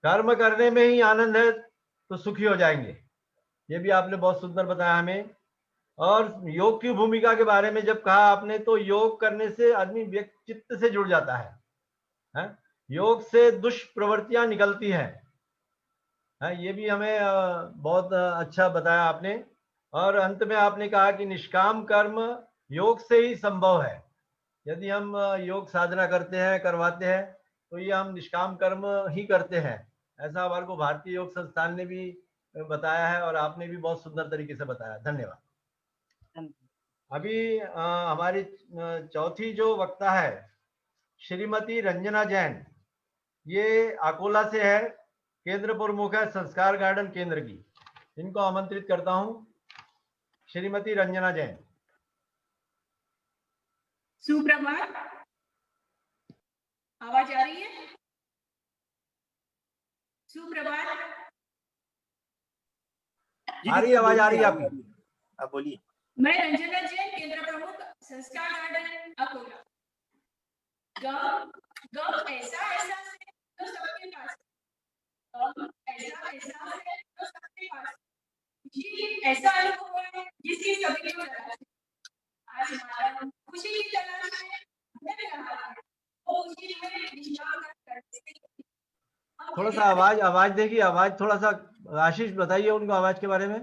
कर्म करने में ही आनंद है तो सुखी हो जाएंगे, ये भी आपने बहुत सुंदर बताया हमें। और योग की भूमिका के बारे में जब कहा आपने, तो योग करने से आदमी व्यक्ति चित्त से जुड़ जाता है? योग से दुष्प्रवृत्तियां निकलती हैं, ये भी हमें बहुत अच्छा बताया आपने। और अंत में आपने कहा कि निष्काम कर्म योग से ही संभव है। यदि हम योग साधना करते हैं, करवाते हैं, तो ये हम निष्काम कर्म ही करते हैं, ऐसा हमारे को भारतीय योग संस्थान ने भी बताया है और आपने भी बहुत सुंदर तरीके से बताया। धन्यवाद। अभी हमारी चौथी जो वक्ता है श्रीमती रंजना जैन, ये अकोला से है, केंद्र प्रमुख है संस्कार गार्डन केंद्र की। इनको आमंत्रित करता हूं। श्रीमती रंजना जैन। सुप्रभात। आवाज आ रही है? सुप्रभात। आ रही आवाज आ रही है आपकी? आप बोलिए। मैं रंजना जैन, केंद्र प्रमुख संस्कार गार्डन अकोला। गम ऐसा ऐसा है जो सबके पास है। गम ऐसा ऐसा है जो सबके पास है। जी ऐसा अनुभव है जिसकी सभी को तलाश है। आज मानव खुशी की तलाश में भटक रहा है। वो खुशी में निष्काम करते हैं। थोड़ा सा आवाज देखिए, आवाज थोड़ा सा आशीष बताइए उनको आवाज के बारे में।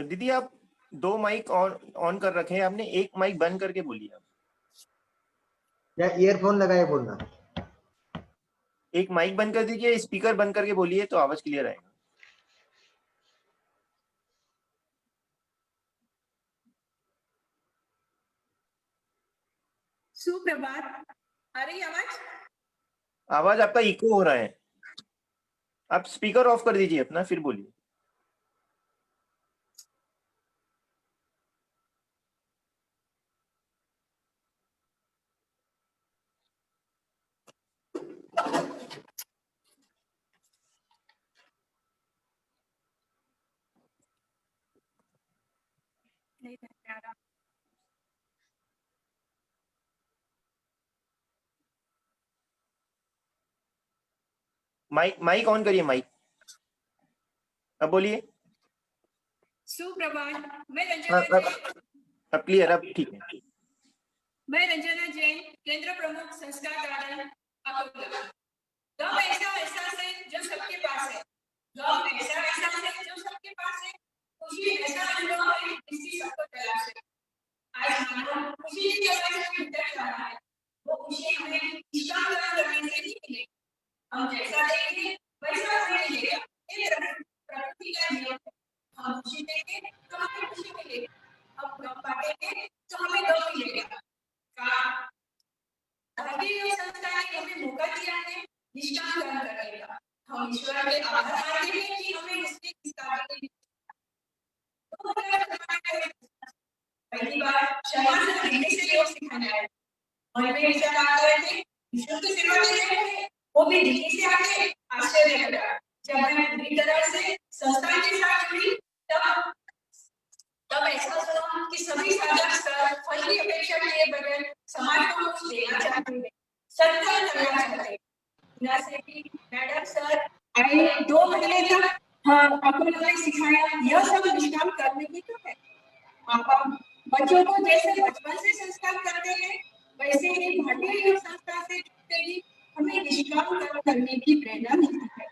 दीदी आप 2 माइक ऑन कर रखे हैं आपने, एक माइक बंद करके बोलिए आप। या ईयरफोन लगाए बोलना। एक माइक बंद कर दीजिए, स्पीकर बंद करके बोलिए तो आवाज क्लियर आएगा। सुप्रभात। आ रही आवाज? आवाज आपका इको हो रहा है, आप स्पीकर ऑफ कर दीजिए अपना, फिर बोलिए। नहीं आ रहा। माइक ऑन करिए, माइक। अब बोलिए। सुप्रभात। मैं रंजना जैन। अब क्लियर, अब ठीक है। मैं रंजना जैन, केंद्र प्रमुख संस्कार गार्डन अकोला। गम ऐसा ऐसा है जो सबके पास है। गम ऐसा ऐसा है जो सबके पास है। खुशी ऐसा अनुभव है जिसकी सबको तलाश है। आज मानव खुशी की तलाश में भटक रहा है। वो खुशी हमें निष्काम कर्म करने से ही मिलेगी। हम जैसा देंगे वैसा हमें मिलेगा। ये प्रकृति का नियम है। हम खुशी देंगे तो हमें खुशी मिलेगी। हम गम बांटेंगे तो हमें गम मिलेगा। भारतीय योग संस्थान ने हमें मौका दिया है निष्काम कर्म करने का। हम ईश्वर के आभार मानते हैं कि हमें इसके किताबें पहली बार शर्मा से दिल्ली से योग सिखाने आए। मन में विचार आ रहे थे, ईश्वर की सेवा कर रहे थे, वो भी दिल्ली से आके आश्चर्य लगा। जब मैं पूरी तरह से संस्थान के साथ जुड़ी तब ऐसा सुना कि सभी साधक फल की अपेक्षा किए बगैर समाज को कुछ देना चाहते हैं, सत्कर्म करना चाहते हैं। मैडम सर आए 2 महीने तक अकोला में सिखाया। यह सब निष्काम करने की तो है। आप बच्चों को जैसे बचपन से संस्कार करते हैं, वैसे ही भारतीय योग संस्था से जुड़ते ही हमें निष्काम कर्म करने की प्रेरणा मिलती है।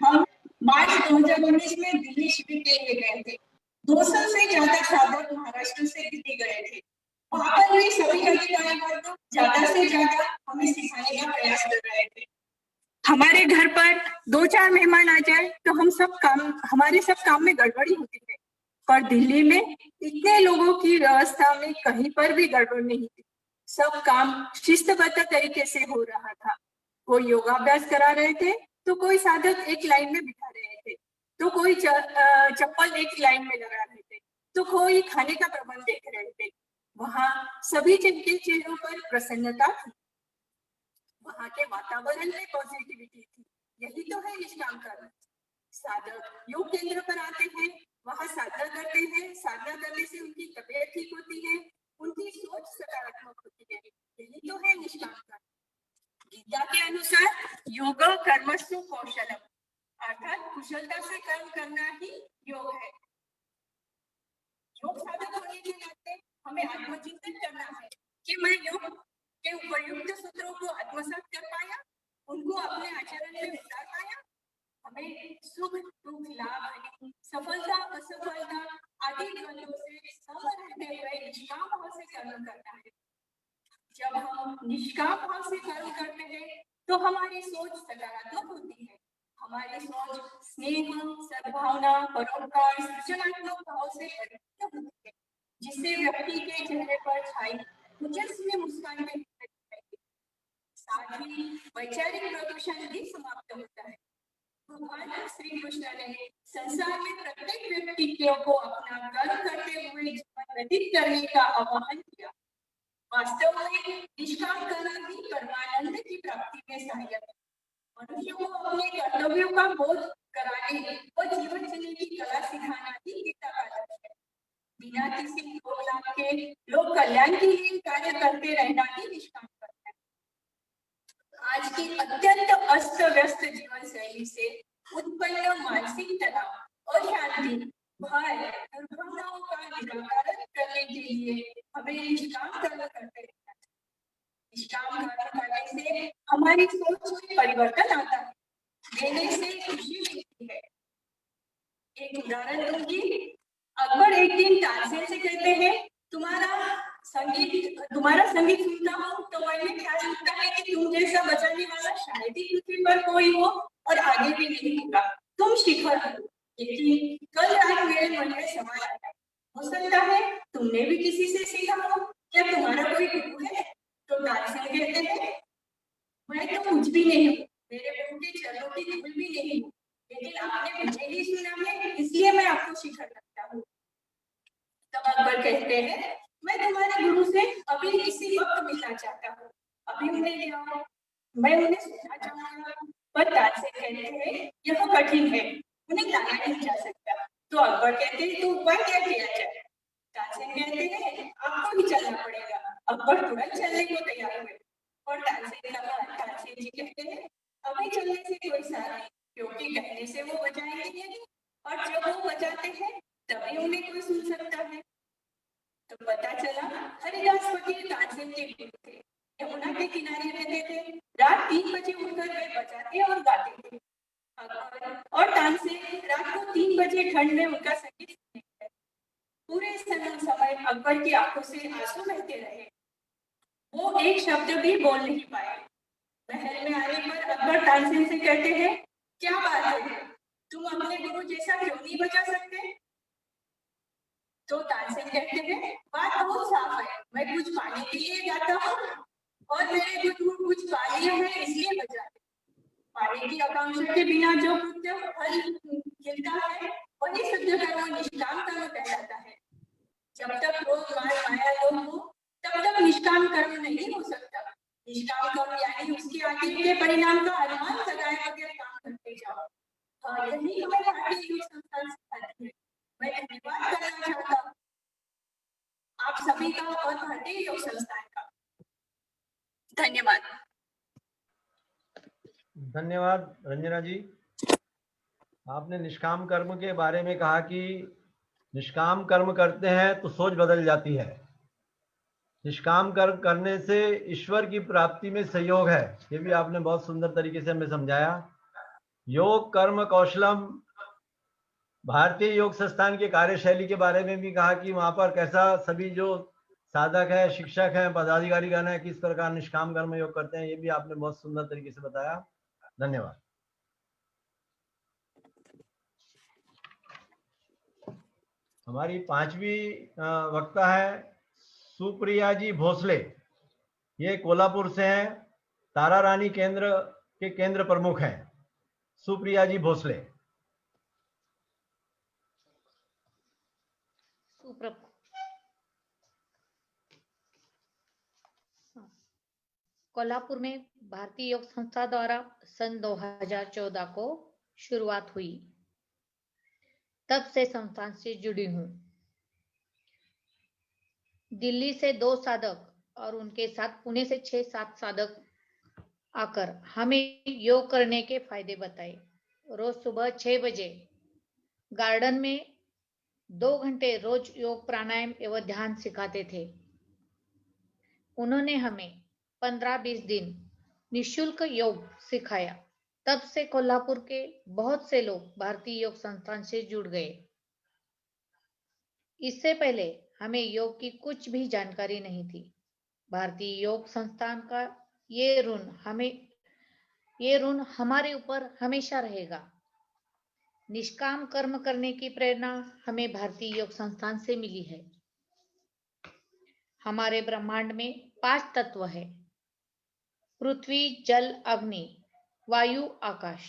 हम मार्च 2019 में दिल्ली शिविर के लिए गए थे। 200 से ज्यादा साधक महाराष्ट्र से दिल्ली गए थे। वहां पर भी सभी अधिकारी वर्ग ज्यादा से ज्यादा हमें सिखाने का चार मेहमान आ जाए तो हमारे सब काम में गड़बड़ी होती है, पर दिल्ली में इतने लोगों की व्यवस्था में कहीं पर भी गड़बड़ नहीं थी। सब काम शिस्तबद्ध तरीके से हो रहा था। कोई योगाभ्यास करा रहे थे तो कोई साधक एक लाइन में बिठा रहे थे, तो कोई चप्पल एक लाइन में लगा रहे थे, तो कोई खाने का प्रबंध देख रहे थे। वहां सभी के चेहरों पर प्रसन्नता थी, वहां के वातावरण में पॉजिटिविटी थी। यही तो है निष्काम कर्म। साधक योग केंद्र पर आते हैं, वहां साधना करते हैं, साधना करने से उनकी तबीयत ठीक होती है, उनकी सोच सकारात्मक होती है। यही तो है निष्काम कर्म। गीता के अनुसार योग कर्मसु कौशलम, अर्थात कुशलता से कर्म करना ही योग है। योग साधक होने के नाते हमें आत्मचिंतन करना है कि मैं योग के उपयुक्त सूत्रों को आत्मसात कर पाया, उनको अपने आचरण में उतार पाया। हमें सुख दुख लाभ हानि सफलता असफलता आदि द्वंद्वों से सम रहते हुए निष्काम भाव से कर्म करना है। जब हम निष्काम भाव से कर्म करते हैं तो हमारी सोच सकारात्मक होती है, हमारी सोच स्नेह सद्भावना परोपकार सृजनात्मक भाव से परिपूर्ण होती है, जिससे व्यक्ति के चेहरे पर छाई तेजस्वी मुस्कान में साथ ही वैचारिक प्रदूषण भी समाप्त होता है। भगवान श्री कृष्ण ने संसार में प्रत्येक व्यक्ति को अपना कर्म करते हुए जीवन व्यतीत करने का आह्वान किया। वास्तव में निष्काम कर्म ही परमानंद की प्राप्ति में सहायक है। मनुष्य को अपने कर्तव्यों का बोध कराने और जीवन जीने की कला सिखाना ही गीता का लक्ष्य है। बिना किसी लोक लाभ के लोक कल्याण के लिए कार्य करते रहना ही निष्काम कर्म है। आज की अत्यंत अस्त व्यस्त जीवन शैली से उत्पन्न मानसिक तनाव और शांति भय दुर्भावनाओं का निराकरण करने के लिए हमें निष्काम कर्म करते रहना चाहिए। निष्काम कर्म करने से हमारी सोच में परिवर्तन आता है, देने से खुशी मिलती है। एक उदाहरण दूंगी। अकबर एक दिन तानसेन से कहते हैं, तुम्हारा संगीत सुनता हूँ तो मन में ख्याल उठता है कि तुम जैसा बजाने वाला शायद ही पृथ्वी पर कोई हो और आगे भी नहीं होगा। तुम शिखर हो, लेकिन कल रात मेरे मन में सवाल आया, हो सकता है तुमने भी किसी से सीखा हो, क्या तुम्हारा कोई गुरु है? तो तानसेन कहते हैं, मैं तो कुछ भी नहीं हूँ, मेरे गुरु के चरणों की धूल भी नहीं हूँ, लेकिन आपने मुझे ही सुना है इसलिए मैं आपको शिखर लगता हूँ। तब अकबर कहते हैं, मैं तुम्हारे गुरु से अभी इसी वक्त मिलना चाहता हूँ, अभी उन्हें ले आओ, मैं उन्हें सुनना चाहूंगा। पर तानसेन कहते हैं, यह कठिन है, उन्हें लाया नहीं जा सकता। तो अकबर कहते हैं, तो उपाय क्या किया जाए? तानसेन कहते हैं, आपको ही चलना पड़ेगा। अकबर तुरंत चलने को तैयार हुए और तानसेन जी कहते हैं, अभी चलने से कोई सहारा नहीं, क्योंकि कहने से वो बजाएंगे नहीं, और जब वो बजाते हैं तभी उन्हें कोई सुन सकता है। तो पता चला हरिदास फकीर तानसेन के गुरु थे, यमुना के किनारे रहते थे। रात 3 बजे उठकर वे बजाते और गाते थे। अकबर और तानसेन रात को 3 बजे ठंड में उनका संगीत सुनते थे। पूरे समय अकबर की आंखों से आंसू बहते रहे, वो एक शब्द भी बोल नहीं पाए। महल में आने पर अकबर तानसेन से कहते हैं, क्या बात है, तुम अपने गुरु जैसा क्यों नहीं बजा सकते? तो तानसेन कहते हैं, बात बहुत साफ है, मैं कुछ पाने के लिए जाता हूँ और मेरे गुरु कुछ पा लिए हैं इसलिए बजाते। पाने की आकांक्षा के बिना जो कृत्य फल खिलता है वही शुद्ध कर्म निष्काम कर्म कहलाता है। जब तक क्रोध मान माया लोभ हो तब तक निष्काम कर्म नहीं हो सकता। निष्काम कर्म यानी उसके आगे के परिणाम का अनुमान लगाए बगैर काम करते जाओ। यही हमें भारतीय योग संस्थान सिखाती है। मैं धन्यवाद करना चाहता हूँ आप सभी का और भारतीय योग संस्थान का। धन्यवाद। धन्यवाद रंजना जी। आपने निष्काम कर्म के बारे में कहा कि निष्काम कर्म करते हैं तो सोच बदल जाती है। निष्काम कर्म करने से ईश्वर की प्राप्ति में सहयोग है, ये भी आपने बहुत सुंदर तरीके से हमें समझाया। योग कर्म कौशलम, भारतीय योग संस्थान के कार्यशैली के बारे में भी कहा कि वहां पर कैसा सभी जो साधक है, शिक्षक हैं, पदाधिकारी गण है, किस प्रकार निष्काम कर्म योग करते हैं, ये भी आपने बहुत सुंदर तरीके से बताया। धन्यवाद। हमारी पांचवी वक्ता है सुप्रिया जी भोसले। ये कोल्हापुर से हैं, तारा रानी केंद्र के केंद्र प्रमुख हैं। सुप्रिया जी भोसले। कोल्हापुर में भारतीय योग संस्था द्वारा सन 2014 को शुरुआत हुई। तब से संस्थान से जुड़ी हूँ। दिल्ली से 2 साधक और उनके साथ पुणे से 6-7 साधक आकर हमें योग करने के फायदे बताए। रोज सुबह 6 बजे गार्डन में 2 घंटे रोज योग प्राणायाम एवं ध्यान सिखाते थे। उन्होंने हमें 15-20 दिन निशुल्क योग सिखाया। तब से कोल्हापुर के बहुत से लोग भारतीय योग संस्थान से जुड़ गए। इससे पहले हमें योग की कुछ भी जानकारी नहीं थी। भारतीय योग संस्थान का ये ऋण हमारे ऊपर हमेशा रहेगा। निष्काम कर्म करने की प्रेरणा हमें भारतीय योग संस्थान से मिली है। हमारे ब्रह्मांड में 5 तत्व है: पृथ्वी, जल, अग्नि, वायु, आकाश।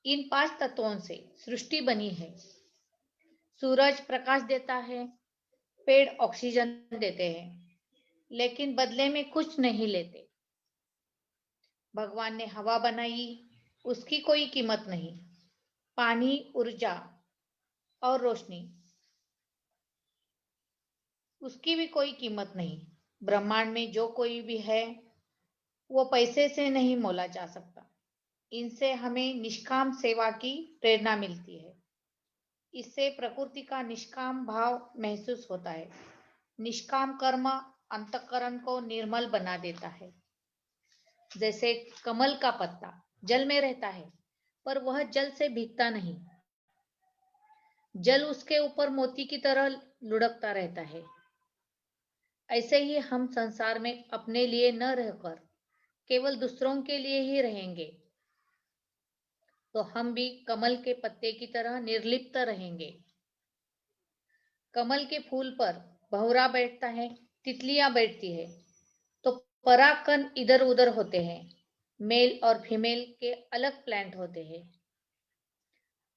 इन 5 तत्वों से सृष्टि बनी है। सूरज प्रकाश देता है, पेड़ ऑक्सीजन देते हैं, लेकिन बदले में कुछ नहीं लेते। भगवान ने हवा बनाई, उसकी कोई कीमत नहीं। पानी, ऊर्जा और रोशनी, उसकी भी कोई कीमत नहीं। ब्रह्मांड में जो कोई भी है वो पैसे से नहीं मोला जा सकता। इनसे हमें निष्काम सेवा की प्रेरणा मिलती है। इससे प्रकृति का निष्काम भाव महसूस होता है। निष्काम कर्म अंतःकरण को निर्मल बना देता है। जैसे कमल का पत्ता जल में रहता है, पर वह जल से भीगता नहीं। जल उसके ऊपर मोती की तरह लुढ़कता रहता है। ऐसे ही हम संसार में अपने लिए न रहकर केवल दूसरों के लिए ही रहेंगे तो हम भी कमल के पत्ते की तरह निर्लिप्त रहेंगे। कमल के फूल पर भंवरा बैठता है, तितलियां बैठती है, तो परागकण इधर उधर होते हैं। मेल और फीमेल के अलग प्लांट होते हैं,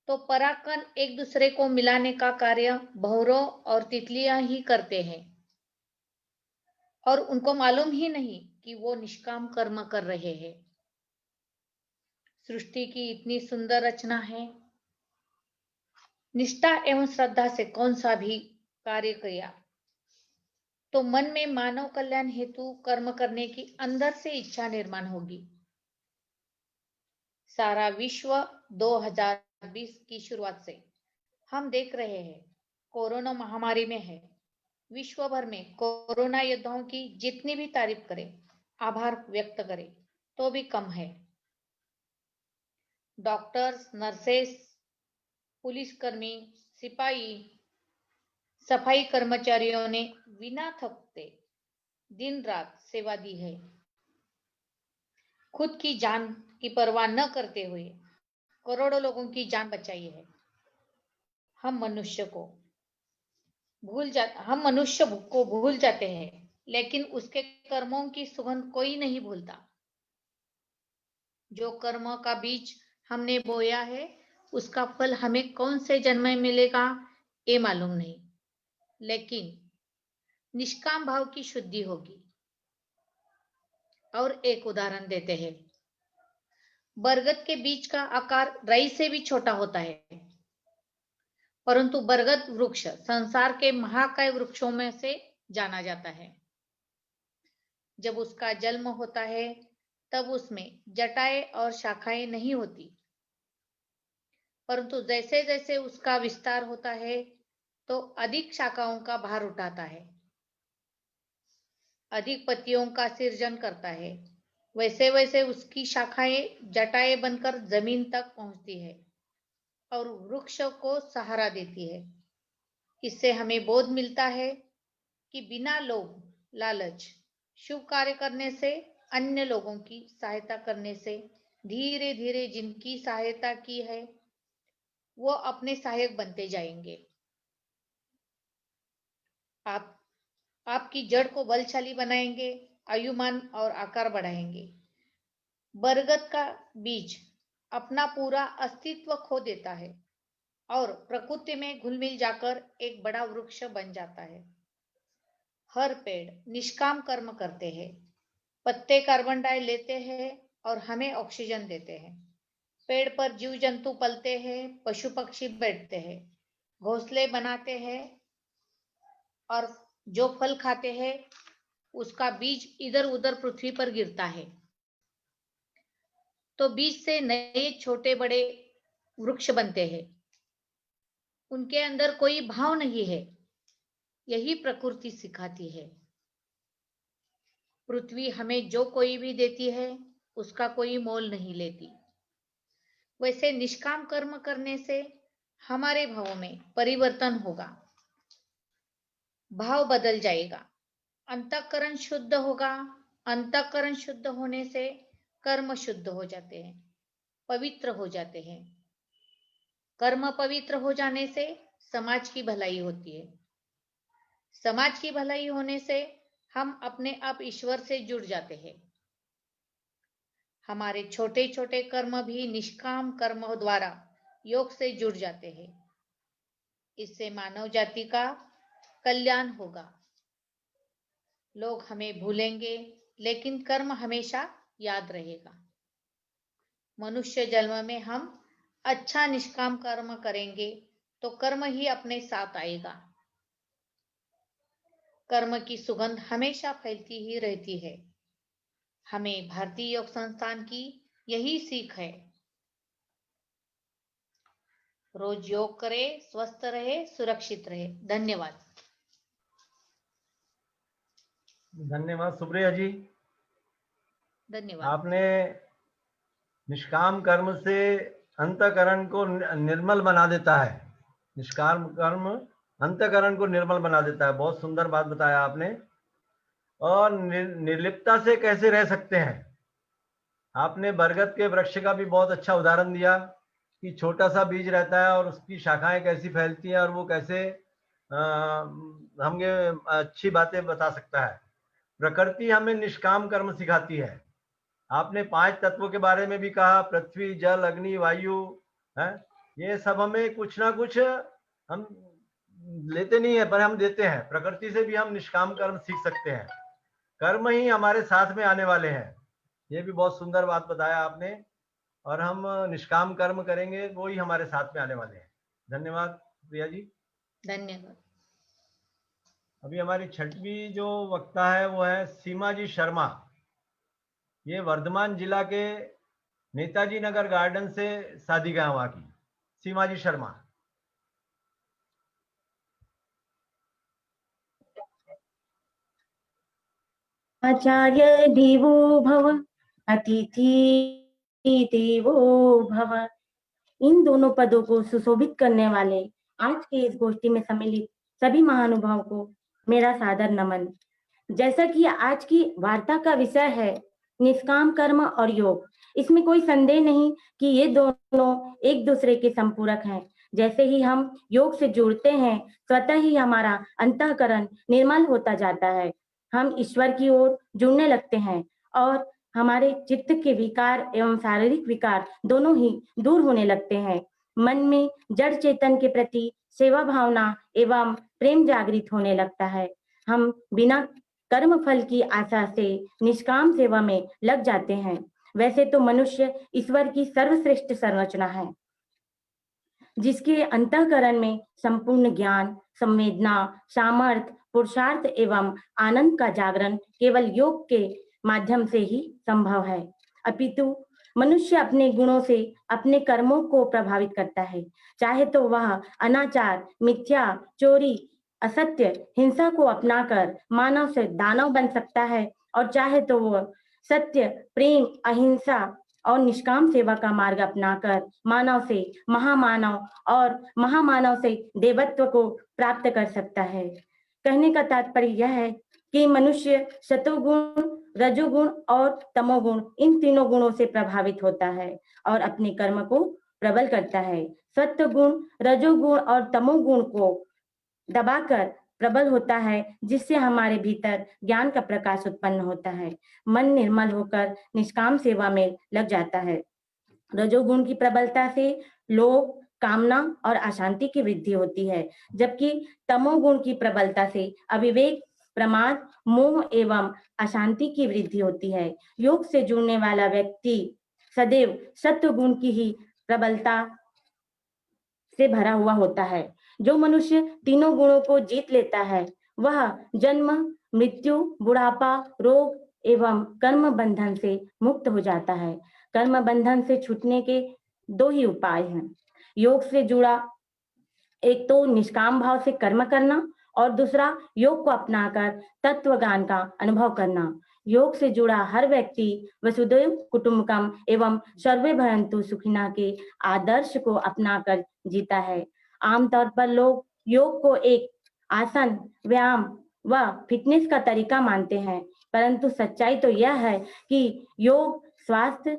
तो परागकण एक दूसरे को मिलाने का कार्य भंवरों और तितलियां ही करते हैं, और उनको मालूम ही नहीं कि वो निष्काम कर्म कर रहे हैं। सृष्टि की इतनी सुंदर रचना है। निष्ठा एवं श्रद्धा से कौन सा भी कार्य किया तो मन में मानव कल्याण हेतु कर्म करने की अंदर से इच्छा निर्माण होगी। सारा विश्व 2020 की शुरुआत से हम देख रहे हैं कोरोना महामारी में है। विश्व भर में कोरोना योद्धाओं की जितनी भी तारीफ करें, आभार व्यक्त करें, तो भी कम है। डॉक्टर्स, नर्सेस, पुलिसकर्मी, सिपाही, सफाई कर्मचारियों ने बिना थकते दिन रात सेवा दी है। खुद की जान की परवाह न करते हुए करोड़ों लोगों की जान बचाई है। हम मनुष्य को भूल जाते हैं, लेकिन उसके कर्मों की सुगंध कोई नहीं भूलता। जो कर्म का बीज हमने बोया है उसका फल हमें कौन से जन्म में मिलेगा ये मालूम नहीं, लेकिन निष्काम भाव की शुद्धि होगी। और एक उदाहरण देते हैं। बरगद के बीज का आकार राई से भी छोटा होता है, परंतु बरगद वृक्ष संसार के महाकाय वृक्षों में से जाना जाता है। जब उसका जन्म होता है तब उसमें जटाएं और शाखाएं नहीं होती, परंतु जैसे जैसे उसका विस्तार होता है तो अधिक शाखाओं का भार उठाता है, अधिक पत्तियों का सृजन करता है। वैसे वैसे उसकी शाखाएं जटाएं बनकर जमीन तक पहुंचती है और वृक्ष को सहारा देती है। इससे हमें बोध मिलता है कि बिना लोभ, लालच, शुभ कार्य करने से, अन्य लोगों की सहायता करने से धीरे धीरे जिनकी सहायता की है वो अपने सहायक बनते जाएंगे। आप आपकी जड़ को बलशाली बनाएंगे, आयुमान और आकार बढ़ाएंगे। बरगद का बीज अपना पूरा अस्तित्व खो देता है और प्रकृति में घुल मिल जाकर एक बड़ा वृक्ष बन जाता है। हर पेड़ निष्काम कर्म करते हैं, पत्ते कार्बन डाई लेते हैं और हमें ऑक्सीजन देते हैं। पेड़ पर जीव जंतु पलते हैं, पशु पक्षी बैठते हैं, घोंसले बनाते हैं और जो फल खाते हैं उसका बीज इधर उधर पृथ्वी पर गिरता है। तो बीज से नए छोटे बड़े वृक्ष बनते हैं। उनके अंदर कोई भाव नहीं है, यही प्रकृति सिखाती है। पृथ्वी हमें जो कोई भी देती है उसका कोई मोल नहीं लेती। वैसे निष्काम कर्म करने से हमारे भाव में परिवर्तन होगा, भाव बदल जाएगा, अंतःकरण शुद्ध होगा। अंतःकरण शुद्ध होने से कर्म शुद्ध हो जाते हैं, पवित्र हो जाते हैं। कर्म पवित्र हो जाने से समाज की भलाई होती है। समाज की भलाई होने से हम अपने आप ईश्वर से जुड़ जाते हैं। हमारे छोटे छोटे कर्म भी निष्काम कर्म द्वारा योग से जुड़ जाते हैं। इससे मानव जाति का कल्याण होगा। लोग हमें भूलेंगे लेकिन कर्म हमेशा याद रहेगा। मनुष्य जन्म में हम अच्छा निष्काम कर्म करेंगे तो कर्म ही अपने साथ आएगा। कर्म की सुगंध हमेशा फैलती ही रहती है। हमें भारतीय योग संस्थान की यही सीख है। रोज योग करे, स्वस्थ रहे, सुरक्षित रहे। धन्यवाद। धन्यवाद सुप्रिया जी। धन्यवाद। आपने निष्काम कर्म से अंतःकरण को निर्मल बना देता है। निष्काम कर्म अंतःकरण को निर्मल बना देता है। बहुत सुंदर बात बताया आपने। और निर्लिप्तता से कैसे रह सकते हैं। आपने बरगद के वृक्ष का भी बहुत अच्छा उदाहरण दिया कि छोटा सा बीज रहता है और उसकी शाखाएं कैसी फैलती हैं और वो कैसे हमें अच्छी बातें बता सकता है। प्रकृति हमें निष्काम कर्म सिखाती है। आपने 5 तत्वों के बारे में भी कहा, पृथ्वी, जल, अग्नि, वायु है। ये सब हमें कुछ ना कुछ हम लेते नहीं है पर हम देते हैं। प्रकृति से भी हम निष्काम कर्म सीख सकते हैं। कर्म ही हमारे साथ में आने वाले हैं। ये भी बहुत सुंदर बात बताया आपने। और हम निष्काम कर्म करेंगे वो ही हमारे साथ में आने वाले हैं। धन्यवाद प्रिया जी। धन्यवाद। अभी हमारी छठवीं जो वक्ता है वो है सीमा जी शर्मा। ये वर्धमान जिला के नेताजी नगर गार्डन से साधिका है वहां की। सीमा जी शर्मा। आचार्य देवो भव, अतिथि देवो भव। इन दोनों पदों को सुशोभित करने वाले आज के इस गोष्ठी में सम्मिलित सभी महानुभावों को मेरा सादर नमन। जैसा कि आज की वार्ता का विषय है निष्काम कर्म और योग, इसमें कोई संदेह नहीं कि ये दोनों एक दूसरे के संपूरक हैं। जैसे ही हम योग से जुड़ते हैं स्वतः ही हमारा अंतःकरण निर्मल होता जाता है। हम ईश्वर की ओर जुड़ने लगते हैं और हमारे चित्त के विकार एवं शारीरिक विकार दोनों ही दूर होने लगते हैं। मन में जड़ चेतन के प्रति सेवा भावना एवं प्रेम जागृत होने लगता है। हम बिना कर्म फल की आशा से निष्काम सेवा में लग जाते हैं। वैसे तो मनुष्य ईश्वर की सर्वश्रेष्ठ संरचना है, जिसके अंतःकरण में संपूर्ण ज्ञान, संवेदना, सामर्थ्य, पुरुषार्थ एवं आनंद का जागरण केवल योग के माध्यम से ही संभव है। अपितु मनुष्य अपने गुणों से अपने कर्मों को प्रभावित करता है। चाहे तो वह अनाचार, मिथ्या, चोरी, असत्य, हिंसा को अपनाकर मानव से दानव बन सकता है और चाहे तो वह सत्य, प्रेम, अहिंसा और निष्काम सेवा का मार्ग अपनाकर मानव से महामानव और महामानव से देवत्व को प्राप्त कर सकता है। कहने का तात्पर्य यह है कि मनुष्य सतोगुण, रजोगुण और तमोगुण इन तीनों गुणों से प्रभावित होता है और अपने कर्म को प्रबल करता है। सत्व गुण, रजोगुण और तमोगुण को दबाकर प्रबल होता है, जिससे हमारे भीतर ज्ञान का प्रकाश उत्पन्न होता है। मन निर्मल होकर निष्काम सेवा में लग जाता है। रजोगुण की प्रबलता से लोभ, कामना और अशांति की वृद्धि होती है, जबकि तमोगुण की प्रबलता से अविवेक, प्रमाद, मोह एवं अशांति की वृद्धि होती है। योग से जुड़ने वाला व्यक्ति सदैव सत्व गुण की ही प्रबलता से भरा हुआ होता है। जो मनुष्य तीनों गुणों को जीत लेता है, वह जन्म, मृत्यु, बुढ़ापा, रोग एवं कर्म बंधन से मुक्त हो जाता है। कर्म बंधन से छूटने के दो ही उपाय हैं। योग से जुड़ा एक तो निष्काम भाव से कर्म करना और दूसरा योग को अपनाकर तत्व ज्ञान का अनुभव करना। योग से जुड़ा हर व्यक्ति वसुधैव कुटुंबकम एवं सर्वे भवन्तु सुखिनः के आदर्श को अपनाकर जीता है। आमतौर पर लोग योग को एक आसन, व्यायाम व फिटनेस का तरीका मानते हैं, परंतु सच्चाई तो यह है कि योग स्वास्थ्य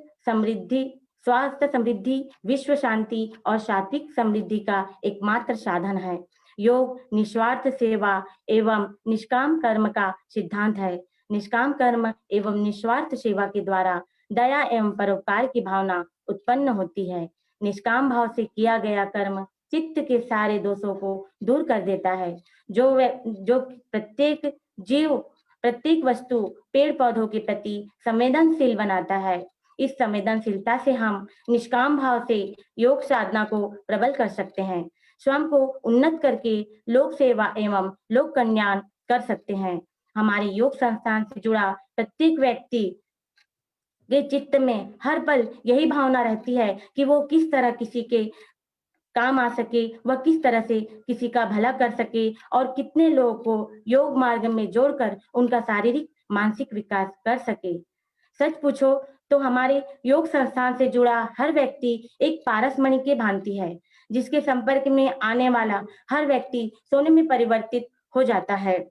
समृद्धि, विश्व शांति और सात्विक समृद्धि का एकमात्र साधन है। योग निस्वार्थ सेवा एवं निष्काम कर्म का सिद्धांत है। निष्काम कर्म एवं निस्वार्थ सेवा के द्वारा दया एवं परोपकार की भावना उत्पन्न होती है। निष्काम भाव से किया गया कर्म चित्त के सारे दोषों को दूर कर देता है। जो प्रत्येक जीव, प्रत्येक वस्तु, पेड़ पौधों के प्रति संवेदनशील बनाता है। इस संवेदनशीलता से हम निष्काम भाव से योग साधना को प्रबल कर सकते हैं। स्वयं को उन्नत करके लोक सेवा एवं लोक कल्याण कर सकते हैं। हमारे योग संस्थान से जुड़ा प्रत्येक व्यक्ति के चित्त में हर पल यही भावना रहती है कि वो किस तरह किसी के काम आ सके, वह किस तरह से किसी का भला कर सके और कितने लोगों को योग मार्ग में जोड़कर उनका शारीरिक मानसिक विकास कर सके। सच पूछो तो हमारे योग संस्थान से जुड़ा हर व्यक्ति एक पारसमणि के भांति है, जिसके संपर्क में आने वाला हर व्यक्ति सोने में परिवर्तित हो जाता है।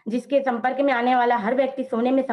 जिसके संपर्क में आने वाला हर व्यक्ति सोने में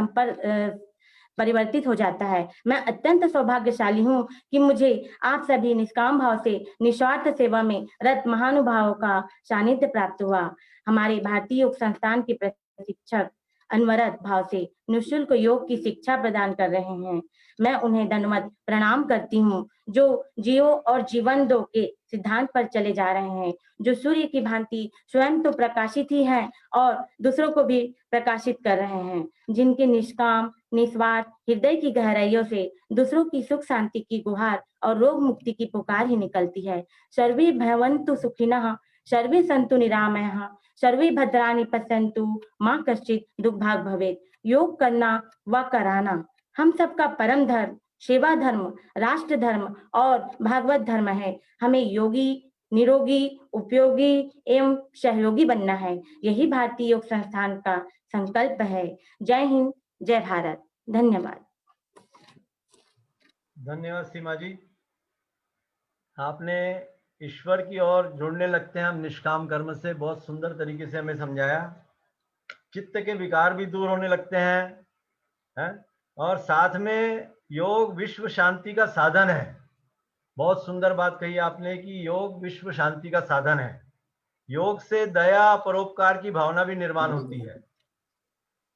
परिवर्तित हो जाता है। मैं अत्यंत सौभाग्यशाली हूँ कि मुझे आप सभी निष्काम भाव से निस्वार्थ सेवा में रत महानुभावों का सानिध्य प्राप्त हुआ। हमारे भारतीय योग संस्थान के प्रशिक्षक अनवरत भाव से निःशुल्क योग की शिक्षा प्रदान कर रहे हैं। मैं उन्हें धन्यवाद प्रणाम करती हूँ, जो जियो और जीवन दो के सिद्धांत पर चले जा रहे हैं, जो सूर्य की भांति स्वयं तो प्रकाशित ही हैं और दूसरों को भी प्रकाशित कर रहे हैं, जिनके निष्काम निस्वार्थ हृदय की गहराइयों से दूसरों की सुख शांति की गुहार और रोग मुक्ति की पुकार ही निकलती है। सर्वे भवन्तु सुखिनः, सर्वे सन्तु निरामयाः, सर्वे भद्राणि पश्यन्तु, मां कश्चित् दुर्भाग भवेत्। योग करना व कराना हम सबका परम धर्म, सेवा धर्म, राष्ट्र धर्म और भागवत धर्म है। हमें योगी, निरोगी, उपयोगी एवं सहयोगी बनना है। यही भारतीय योग संस्थान का संकल्प है। जय हिंद, जय भारत। धन्यवाद। धन्यवाद सीमा जी। आपने ईश्वर की ओर जुड़ने लगते हैं हम निष्काम कर्म से, बहुत सुंदर तरीके से हमें समझाया। चित्त के विकार भी दूर होने लगते हैं और साथ में योग विश्व शांति का साधन है। बहुत सुंदर बात कही आपने कि योग विश्व शांति का साधन है। योग से दया परोपकार की भावना भी निर्माण होती है।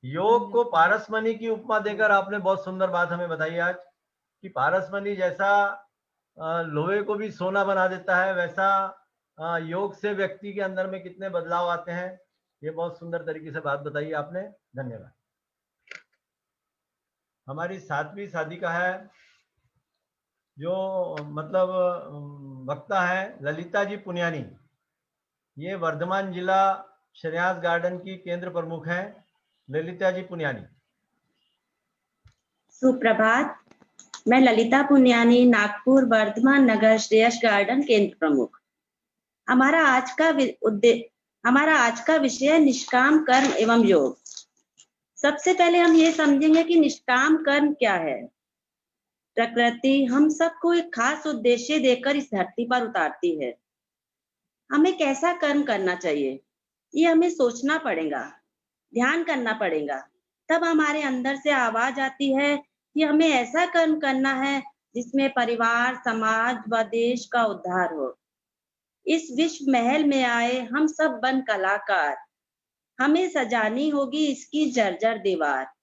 योग को पारसमणि की उपमा देकर आपने बहुत सुंदर बात हमें बताई आज कि पारसमणि जैसा लोहे को भी सोना बना देता है, वैसा योग से व्यक्ति के अंदर में कितने बदलाव आते हैं। ये बहुत सुंदर तरीके से बात बताई आपने, धन्यवाद। हमारी 7वीं साधिका है, जो मतलब वक्ता है ललिता जी पुनियानी। ये वर्धमान जिला श्रेयांस गार्डन की केंद्र प्रमुख है, ललिता जी पुनियानी। सुप्रभात, मैं ललिता पुनियानी, नागपुर वर्धमान नगर श्रेयस गार्डन केंद्र प्रमुख। हमारा आज का विषय निष्काम कर्म एवं योग। सबसे पहले हम ये समझेंगे कि निष्काम कर्म क्या है। प्रकृति हम सबको एक खास उद्देश्य देकर इस धरती पर उतारती है। हमें कैसा कर्म करना चाहिए, ये हमें सोचना पड़ेगा, ध्यान करना पड़ेगा। तब हमारे अंदर से आवाज आती है कि हमें ऐसा कर्म करना है जिसमें परिवार, समाज व देश का उद्धार हो। इस विश्व महल में आए हम सब बन कलाकार, हमें सजानी होगी इसकी जर्जर दीवार।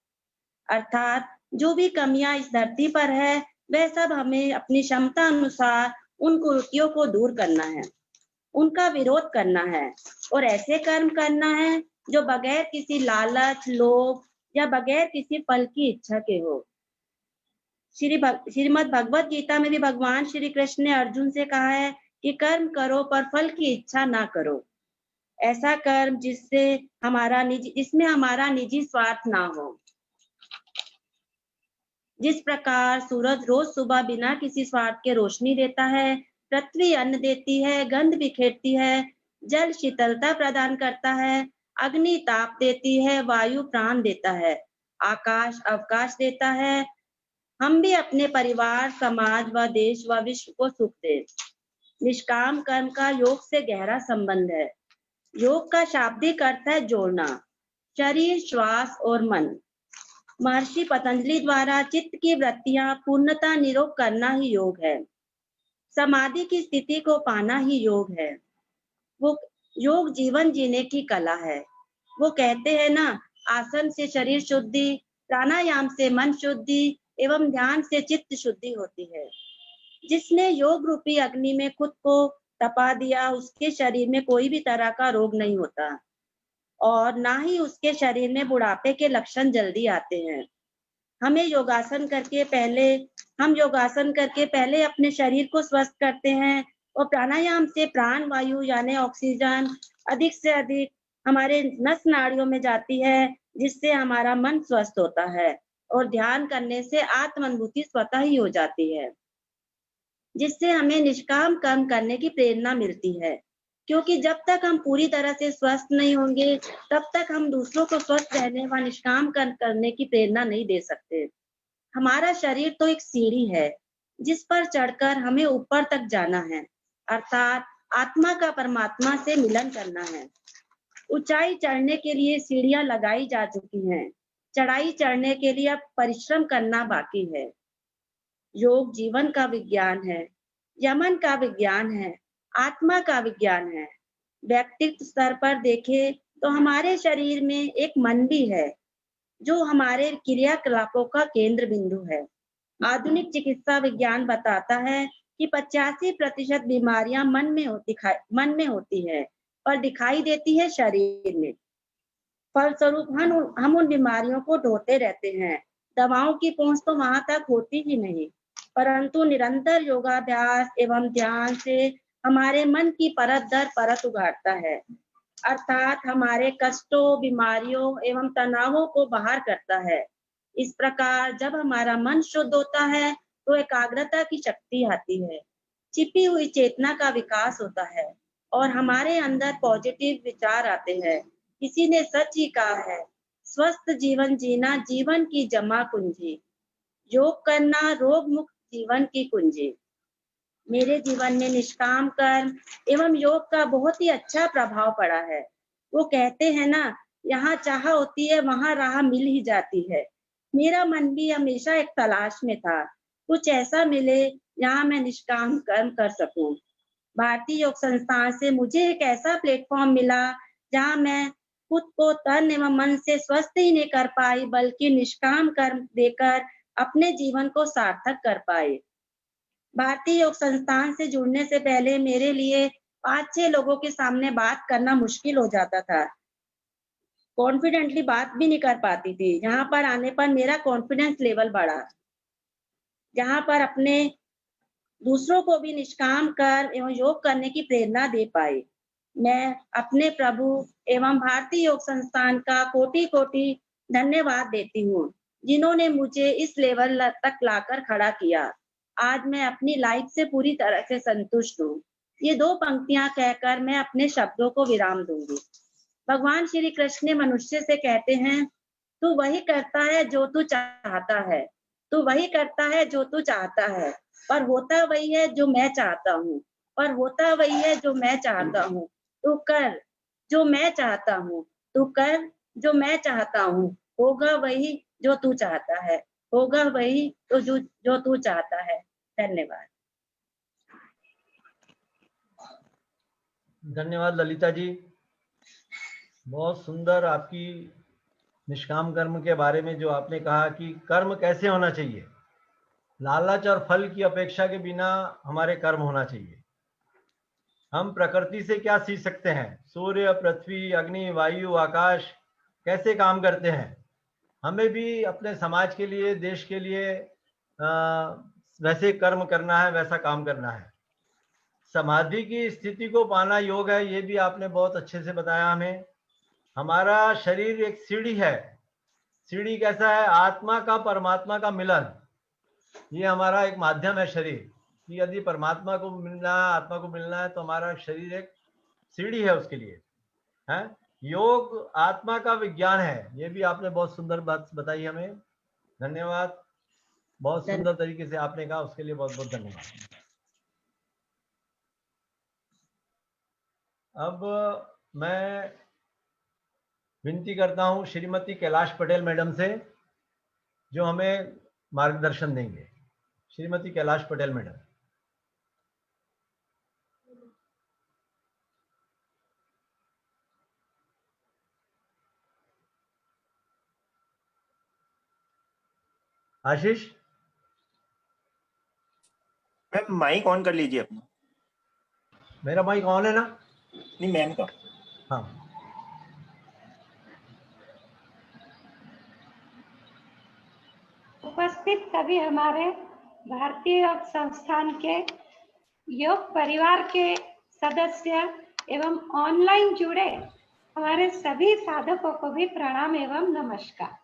अर्थात जो भी कमियां इस धरती पर है वह सब हमें अपनी क्षमता अनुसार उन कुरीतियों को दूर करना है, उनका विरोध करना है और ऐसे कर्म करना है जो बगैर किसी लालच, लोभ या बगैर किसी फल की इच्छा के हो। श्रीमद् भगवत गीता में भी भगवान श्री कृष्ण ने अर्जुन से कहा है कि कर्म करो पर फल की इच्छा ना करो। ऐसा कर्म जिसमें हमारा निजी स्वार्थ ना हो। जिस प्रकार सूरज रोज सुबह बिना किसी स्वार्थ के रोशनी देता है, पृथ्वी अन्न देती है, गंध बिखेरती है, जल शीतलता प्रदान करता है, अग्नि ताप देती है, वायु प्राण देता है, आकाश अवकाश देता है, हम भी अपने परिवार, समाज व देश व विश्व को सुख दे। निष्काम कर्म का योग से गहरा संबंध है। योग का शाब्दिक अर्थ है जोड़ना, शरीर, श्वास और मन। महर्षि पतंजलि द्वारा चित्त की वृत्तियां पूर्णता निरोग करना ही योग है। समाधि की स्थिति को पाना ही योग है। वो योग जीवन जीने की कला है। वो कहते हैं ना, आसन से शरीर शुद्धि, प्राणायाम से मन शुद्धि एवं ध्यान से चित्त शुद्धि होती है। जिसने योग रूपी अग्नि में खुद को तपा दिया, उसके शरीर में कोई भी तरह का रोग नहीं होता और ना ही उसके शरीर में बुढ़ापे के लक्षण जल्दी आते हैं। हम योगासन करके पहले अपने शरीर को स्वस्थ करते हैं और प्राणायाम से प्राण वायु यानी ऑक्सीजन अधिक से अधिक हमारे नस नाड़ियों में जाती है, जिससे हमारा मन स्वस्थ होता है और ध्यान करने से आत्म अनुभूति स्वतः ही हो जाती है, जिससे हमें निष्काम कर्म करने की प्रेरणा मिलती है। क्योंकि जब तक हम पूरी तरह से स्वस्थ नहीं होंगे तब तक हम दूसरों को स्वस्थ रहने व निष्काम कर्म करने की प्रेरणा नहीं दे सकते। हमारा शरीर तो एक सीढ़ी है जिस पर चढ़कर हमें ऊपर तक जाना है, अर्थात आत्मा का परमात्मा से मिलन करना है। ऊंचाई चढ़ने के लिए सीढ़ियां लगाई जा चुकी हैं, चढ़ाई चढ़ने के लिए अब परिश्रम करना बाकी है। योग जीवन का विज्ञान है, यमन का विज्ञान है, आत्मा का विज्ञान है। व्यक्तित्व स्तर पर देखें तो हमारे शरीर में एक मन भी है जो हमारे क्रियाकलापों का केंद्र बिंदु है। आधुनिक चिकित्सा विज्ञान बताता है कि 85% बीमारियां मन में होती है पर दिखाई देती है शरीर में। फलस्वरूप हम उन बीमारियों को ढोते रहते हैं। दवाओं की पहुंच तो वहां तक होती ही नहीं, परंतु निरंतर योगाभ्यास एवं ध्यान से हमारे मन की परत दर परत उगाड़ता है, अर्थात हमारे कष्टों, बीमारियों एवं तनावों को बाहर करता है। इस प्रकार जब हमारा मन शुद्ध होता है तो एकाग्रता की शक्ति आती है, छिपी हुई चेतना का विकास होता है और हमारे अंदर पॉजिटिव विचार आते हैं। किसी ने सच ही कहा है, स्वस्थ जीवन जीना जीवन की जमा कुंजी, योग करना रोग मुक्त जीवन की कुंजी। मेरे जीवन में निष्काम कर्म एवं योग का बहुत ही अच्छा प्रभाव पड़ा है। वो कहते हैं ना, यहाँ चाह होती है वहां राह मिल ही जाती है। मेरा मन भी हमेशा एक तलाश में था, कुछ ऐसा मिले जहाँ मैं निष्काम कर्म कर सकूं। भारतीय योग संस्थान से मुझे एक ऐसा प्लेटफॉर्म मिला जहाँ मैं खुद को तन एवं मन से स्वस्थ ही नहीं कर पाई बल्कि निष्काम कर्म देकर अपने जीवन को सार्थक कर पाई। भारतीय योग संस्थान से जुड़ने से पहले मेरे लिए 5-6 लोगों के सामने बात करना मुश्किल हो जाता था, कॉन्फिडेंटली बात भी नहीं कर पाती थी। यहाँ पर आने पर मेरा कॉन्फिडेंस लेवल बढ़ा, जहाँ पर अपने दूसरों को भी निष्काम कर्म एवं योग करने की प्रेरणा दे पाई। मैं अपने प्रभु एवं भारतीय योग संस्थान का कोटि कोटि धन्यवाद देती हूँ, जिन्होंने मुझे इस लेवल तक लाकर खड़ा किया। आज मैं अपनी लाइफ से पूरी तरह से संतुष्ट हूँ। ये 2 पंक्तियां कहकर मैं अपने शब्दों को विराम दूंगी। भगवान श्री कृष्ण ने मनुष्य से कहते हैं, तू वही करता है जो तू चाहता है, तू वही करता है जो तू चाहता है, पर होता वही है जो मैं चाहता हूँ, पर होता वही है जो मैं चाहता हूँ। तू कर जो मैं चाहता हूँ, तू कर जो मैं चाहता हूँ, होगा वही जो तू चाहता है, होगा वही तो जो तू चाहता है। धन्यवाद। धन्यवाद ललिता जी, बहुत सुंदर आपकी निष्काम कर्म के बारे में जो आपने कहा कि कर्म कैसे होना चाहिए, लालच और फल की अपेक्षा के बिना हमारे कर्म होना चाहिए। हम प्रकृति से क्या सीख सकते हैं, सूर्य, पृथ्वी, अग्नि, वायु, आकाश कैसे काम करते हैं, हमें भी अपने समाज के लिए, देश के लिए वैसे कर्म करना है, वैसा काम करना है। समाधि की स्थिति को पाना योग है, ये भी आपने बहुत अच्छे से बताया हमें। हमारा शरीर एक सीढ़ी है। सीढ़ी कैसा है, आत्मा का परमात्मा का मिलन, ये हमारा एक माध्यम है शरीर कि यदि परमात्मा को मिलना है, आत्मा को मिलना है, तो हमारा शरीर एक सीढ़ी है उसके लिए है। योग आत्मा का विज्ञान है, ये भी आपने बहुत सुंदर बात बताई हमें। धन्यवाद, बहुत सुंदर तरीके से आपने कहा, उसके लिए बहुत बहुत धन्यवाद। अब मैं विनती करता हूं श्रीमती कैलाश पटेल मैडम से, जो हमें मार्गदर्शन देंगे। Shrimati Kailash Patel madam. Ashish, ma'am mike on कर लीजिए अपना। मेरा माइक ऑन है ना? नहीं, मैम का। हाँ, उपस्थित सभी हमारे भारतीय योग संस्थान के योग परिवार के सदस्य एवं ऑनलाइन जुड़े हमारे सभी साधकों को भी प्रणाम एवं नमस्कार।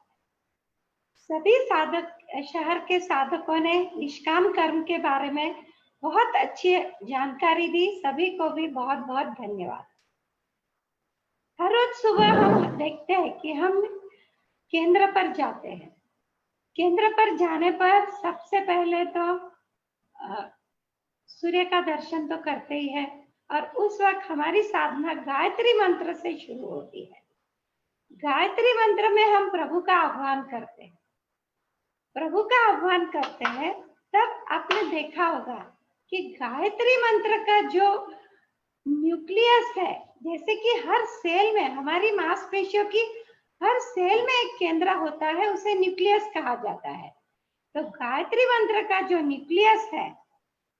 सभी साधक, शहर के साधकों ने निष्काम कर्म के बारे में बहुत अच्छी जानकारी दी, सभी को भी बहुत बहुत धन्यवाद। हर रोज सुबह हम देखते हैं कि हम केंद्र पर जाते हैं। केंद्र पर जाने पर सबसे पहले तो सूर्य का दर्शन तो करते ही है, और उस वक्त हमारी साधना गायत्री मंत्र से शुरू होती है। गायत्री मंत्र में हम प्रभु का आह्वान करते हैं। प्रभु का आह्वान करते हैं, तब आपने देखा होगा कि गायत्री मंत्र का जो न्यूक्लियस है, जैसे कि हर सेल में, हमारी मांसपेशियों की हर सेल में एक केंद्र होता है, उसे न्यूक्लियस कहा जाता है। तो गायत्री मंत्र का जो न्यूक्लियस है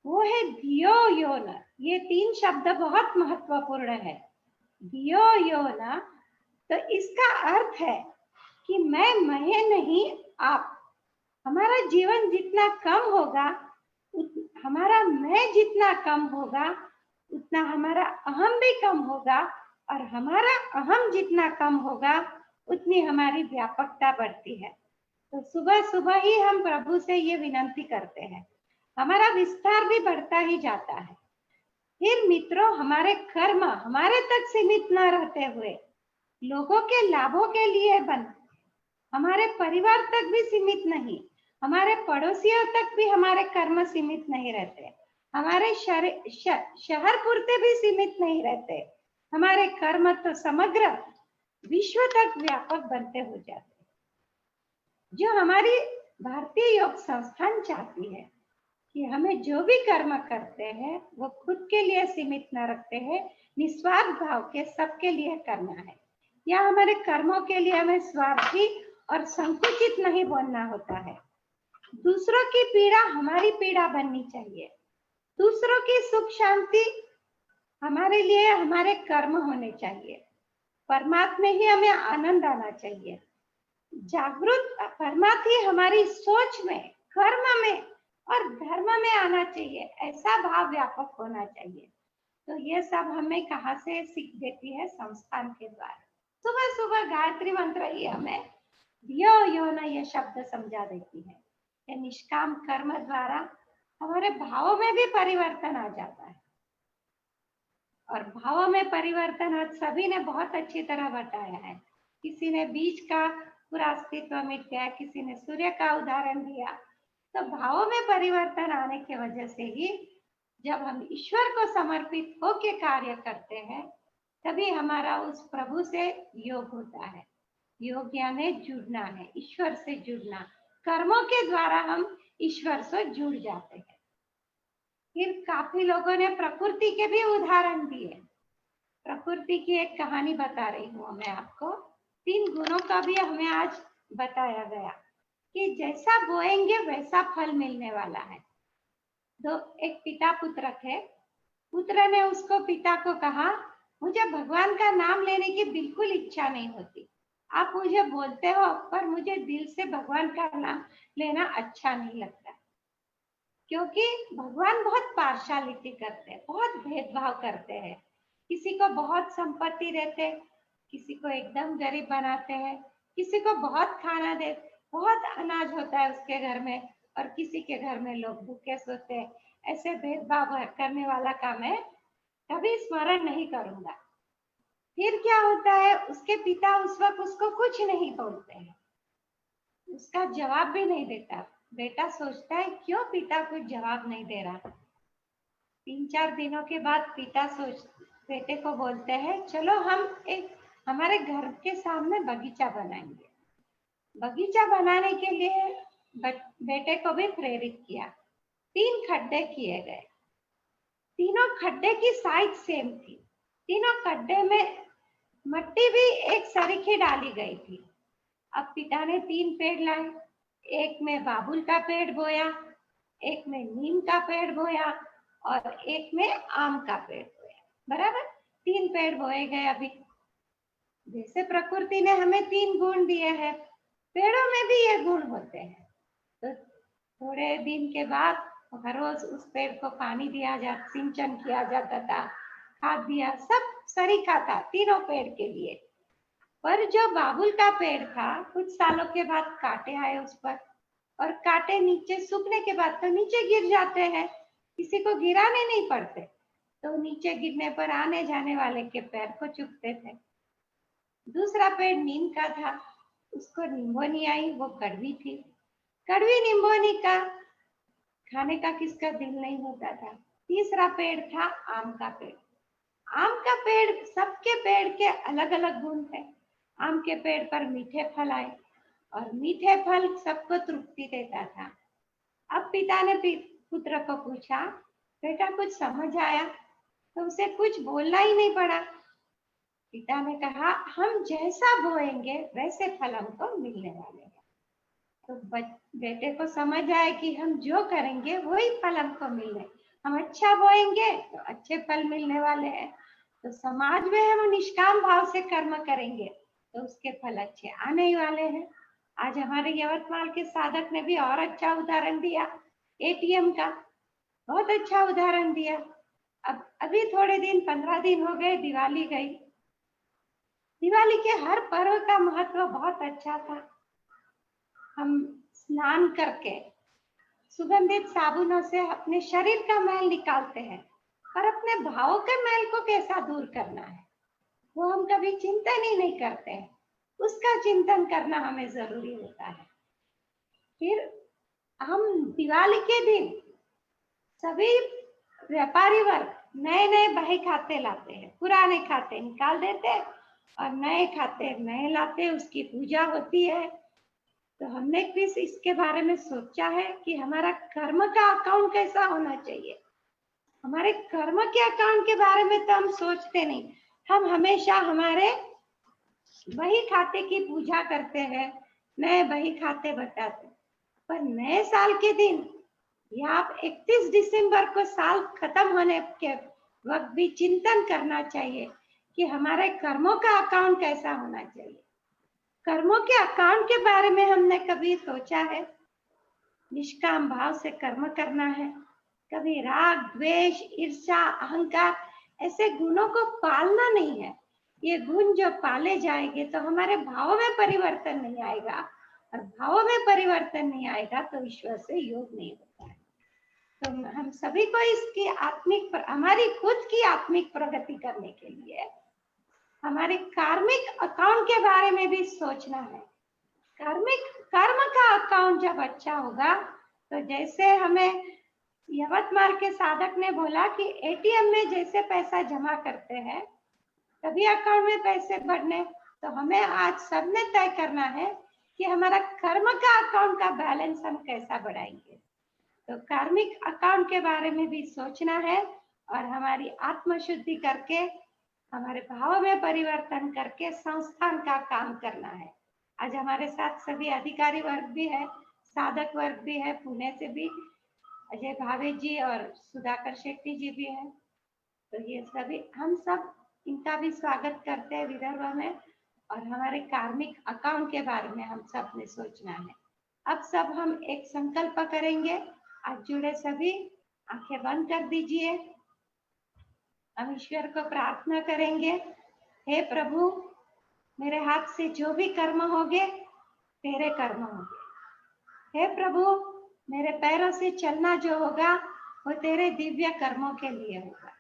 वो है धियो यो न। ये 3 शब्द बहुत महत्वपूर्ण है। धियो यो न, तो इसका अर्थ है कि मैं नहीं, आप। हमारा जीवन जितना कम होगा, हमारा मैं जितना कम होगा, उतना हमारा अहम भी कम होगा, और हमारा अहम जितना कम होगा, उतनी हमारी व्यापकता बढ़ती है। तो सुबह सुबह ही हम प्रभु से ये विनंती करते हैं, हमारा विस्तार भी बढ़ता ही जाता है। फिर मित्रों, हमारे कर्म हमारे तक सीमित न रहते हुए लोगों के लाभों के लिए बन, हमारे परिवार तक भी सीमित नहीं, हमारे पड़ोसियों तक भी हमारे कर्म सीमित नहीं रहते, हमारे शहर पुरते भी सीमित नहीं रहते। हमारे कर्म तो समग्र विश्व तक व्यापक बनते हो जाते। जो हमारी भारतीय योग संस्थान चाहती है कि हमें जो भी कर्म करते हैं वो खुद के लिए सीमित न रखते हैं, निस्वार्थ भाव के सबके लिए करना है। या हमारे कर्मों के लिए हमें स्वार्थी और संकुचित नहीं बनना होता है। दूसरों की पीड़ा हमारी पीड़ा बननी चाहिए। दूसरों की सुख शांति हमारे लिए हमारे कर्म होने चाहिए। परमात्मा ही हमें आनंद आना चाहिए। जागृत परमात्मा ही हमारी सोच में, कर्म में और धर्म में आना चाहिए। ऐसा भाव व्यापक होना चाहिए। तो ये सब हमें कहाँ से सीख देती है? संस्थान के द्वारा। सुबह सुबह गायत्री मंत्र ही हमें धियो यो न ये शब्द समझा देती है। ये निष्काम कर्म द्वारा हमारे भावों में भी परिवर्तन आ जाता है। और भावों में परिवर्तन आज सभी ने बहुत अच्छी तरह बताया है। किसी ने बीज का पूरा अस्तित्व मिट गया, किसी ने सूर्य का उदाहरण दिया। तो भावों में परिवर्तन आने की वजह से ही जब हम ईश्वर को समर्पित होके कार्य करते हैं, तभी हमारा उस प्रभु से योग होता है। योग यानी जुड़ना है, ईश्वर से जुड़ना। कर्मों के द्वारा हम ईश्वर से जुड़ जाते हैं। फिर काफी लोगों ने प्रकृति के भी उदाहरण दिए। प्रकृति की एक कहानी बता रही हूँ मैं आपको। 3 गुणों का भी हमें आज बताया गया कि जैसा बोएंगे वैसा फल मिलने वाला है। तो एक पिता पुत्र थे। पुत्र ने उसको पिता को कहा, मुझे भगवान का नाम लेने की बिल्कुल इच्छा नहीं होती। आप मुझे बोलते हो पर मुझे दिल से भगवान का नाम लेना अच्छा नहीं लगता, क्योंकि भगवान बहुत पार्शालिटी करते हैं, बहुत भेदभाव करते हैं। किसी को बहुत संपत्ति देते, किसी को एकदम गरीब बनाते हैं, किसी को बहुत खाना दे, बहुत अनाज होता है उसके घर में, और किसी के घर में लोग भूखे सोते हैं। ऐसे भेदभाव करने वाला का मैं कभी स्मरण नहीं करूंगा। फिर क्या होता है, उसके पिता उस वक्त उसको कुछ नहीं बोलते हैं, उसका जवाब भी नहीं देता। बेटा सोचता है क्यों पिता कुछ जवाब नहीं दे रहा। 3-4 दिनों के बाद पिता बेटे को बोलते हैं, चलो हम एक हमारे घर के सामने बगीचा बनाएंगे। बगीचा बनाने के लिए बेटे को भी प्रेरित किया। 3 खड्डे किए गए, तीनों खड्डे की साइज सेम थी। तीनों खड्डे में मट्टी भी एक सरीखी डाली गई थी। अब पिता ने 3 पेड़ लाए, एक में बाबुल का पेड़ बोया, एक में नीम का पेड़ बोया और एक में आम का पेड़ बोया। बराबर 3 पेड़ बोए गए। अभी जैसे प्रकृति ने हमें 3 गुण दिए हैं, पेड़ों में भी ये गुण होते हैं। तो थोड़े दिन के बाद हर रोज उस पेड़ को पानी दिया जाता, सिंचन किया जाता था, खाद दिया, सब सरीखा था तीनों पेड़ के लिए। पर जो बाबुल का पेड़ था, कुछ सालों के बाद कांटे आए उस पर, और कांटे नीचे सूखने के बाद तो नीचे गिर जाते हैं, किसी को गिराने नहीं पड़ते, तो नीचे गिरने पर आने जाने वाले के पैर को चुभते थे। दूसरा पेड़ नीम का था, उसको निम्बोनी आई, वो कड़वी थी। कड़वी निम्बोनी का खाने का किसका दिल नहीं होता था। तीसरा पेड़ था आम का पेड़। आम का पेड़, सबके पेड़ के अलग अलग गुण थे। आम के पेड़ पर मीठे फल आए और मीठे फल सबको तृप्ति देता था। अब पिता ने पुत्र को पूछा, बेटा कुछ समझ आया? तो उसे कुछ बोलना ही नहीं पड़ा। पिता ने कहा, हम जैसा बोएंगे वैसे फल हमको मिलने वाले हैं। तो बेटे को समझ आया कि हम जो करेंगे वही फल हमको मिलने, हम अच्छा बोएंगे तो अच्छे फल मिलने वाले हैं। तो समाज में हम निष्काम भाव से कर्म करेंगे तो उसके फल अच्छे आने ही वाले हैं। आज हमारे यवतमाल के साधक ने भी और अच्छा उदाहरण दिया, एटीएम का बहुत अच्छा उदाहरण दिया। अब अभी थोड़े दिन 15 दिन हो गए, दिवाली गई। दिवाली के हर पर्व का महत्व बहुत अच्छा था। हम स्नान करके सुगंधित साबुनों से अपने शरीर का मैल निकालते हैं, और अपने भावों के मैल को कैसा दूर करना है वो हम कभी चिंतन ही नहीं करते हैं। उसका चिंतन करना हमें जरूरी होता है। फिर हम दिवाली के दिन सभी व्यापारी वर्ग नए नए बही खाते लाते हैं, पुराने खाते निकाल देते हैं और नए खाते नए लाते, उसकी पूजा होती है। तो हमने किस इसके बारे में सोचा है कि हमारा कर्म का अकाउंट कैसा होना चाहिए। हमारे कर्म के अकाउंट के बारे में तो हम सोचते नहीं, हम हमेशा हमारे बही खाते की पूजा करते हैं, नए बही खाते बताते। पर नए साल के दिन या आप 31 दिसंबर को साल खत्म होने के वक्त भी चिंतन करना चाहिए कि हमारे कर्मों का अकाउंट कैसा होना चाहिए। कर्मों के अकाउंट के बारे में हमने कभी सोचा है? निष्काम भाव से कर्म करना है, कभी राग, द्वेष, ईर्ष्या, अहंकार ऐसे गुणों को पालना नहीं है। ये गुण जो पाले जाएंगे तो हमारे भावों में परिवर्तन नहीं आएगा, और भावों में परिवर्तन नहीं आएगा तो ईश्वर से योग नहीं होता है। तो हम सभी को इसकी हमारी खुद की आत्मिक प्रगति करने के लिए हमारे कार्मिक अकाउंट के बारे में भी सोचना है। कर्म का अकाउंट जब अच्छा होगा तो जैसे हमें यवतमाल के साधक ने बोला कि एटीएम में जैसे पैसा जमा करते हैं तभी अकाउंट में पैसे बढ़ने, तो हमें आज सबने तय करना है कि हमारा कर्म का अकाउंट का बैलेंस हम कैसा बढ़ाएंगे। तो कार्मिक अकाउंट के बारे में भी सोचना है और हमारी आत्म शुद्धि करके हमारे भाव में परिवर्तन करके संस्थान का काम करना है। आज हमारे साथ सभी अधिकारी वर्ग भी है, साधक वर्ग भी है, पुणे से भी अजय भावे जी और सुधाकर शेट्टी जी भी है। तो ये सभी हम सब इनका भी स्वागत करते हैं विदर्भ में। और हमारे कार्मिक अकाउंट के बारे में हम सब ने सोचना है। अब सब हम एक संकल्प करेंगे। आज जुड़े सभी आंखें बंद कर दीजिए। हम ईश्वर को प्रार्थना करेंगे, हे प्रभु, मेरे हाथ से जो भी कर्म होंगे तेरे कर्म होंगे। हे प्रभु, मेरे पैरों से चलना जो होगा वो तेरे दिव्य कर्मों के लिए होगा।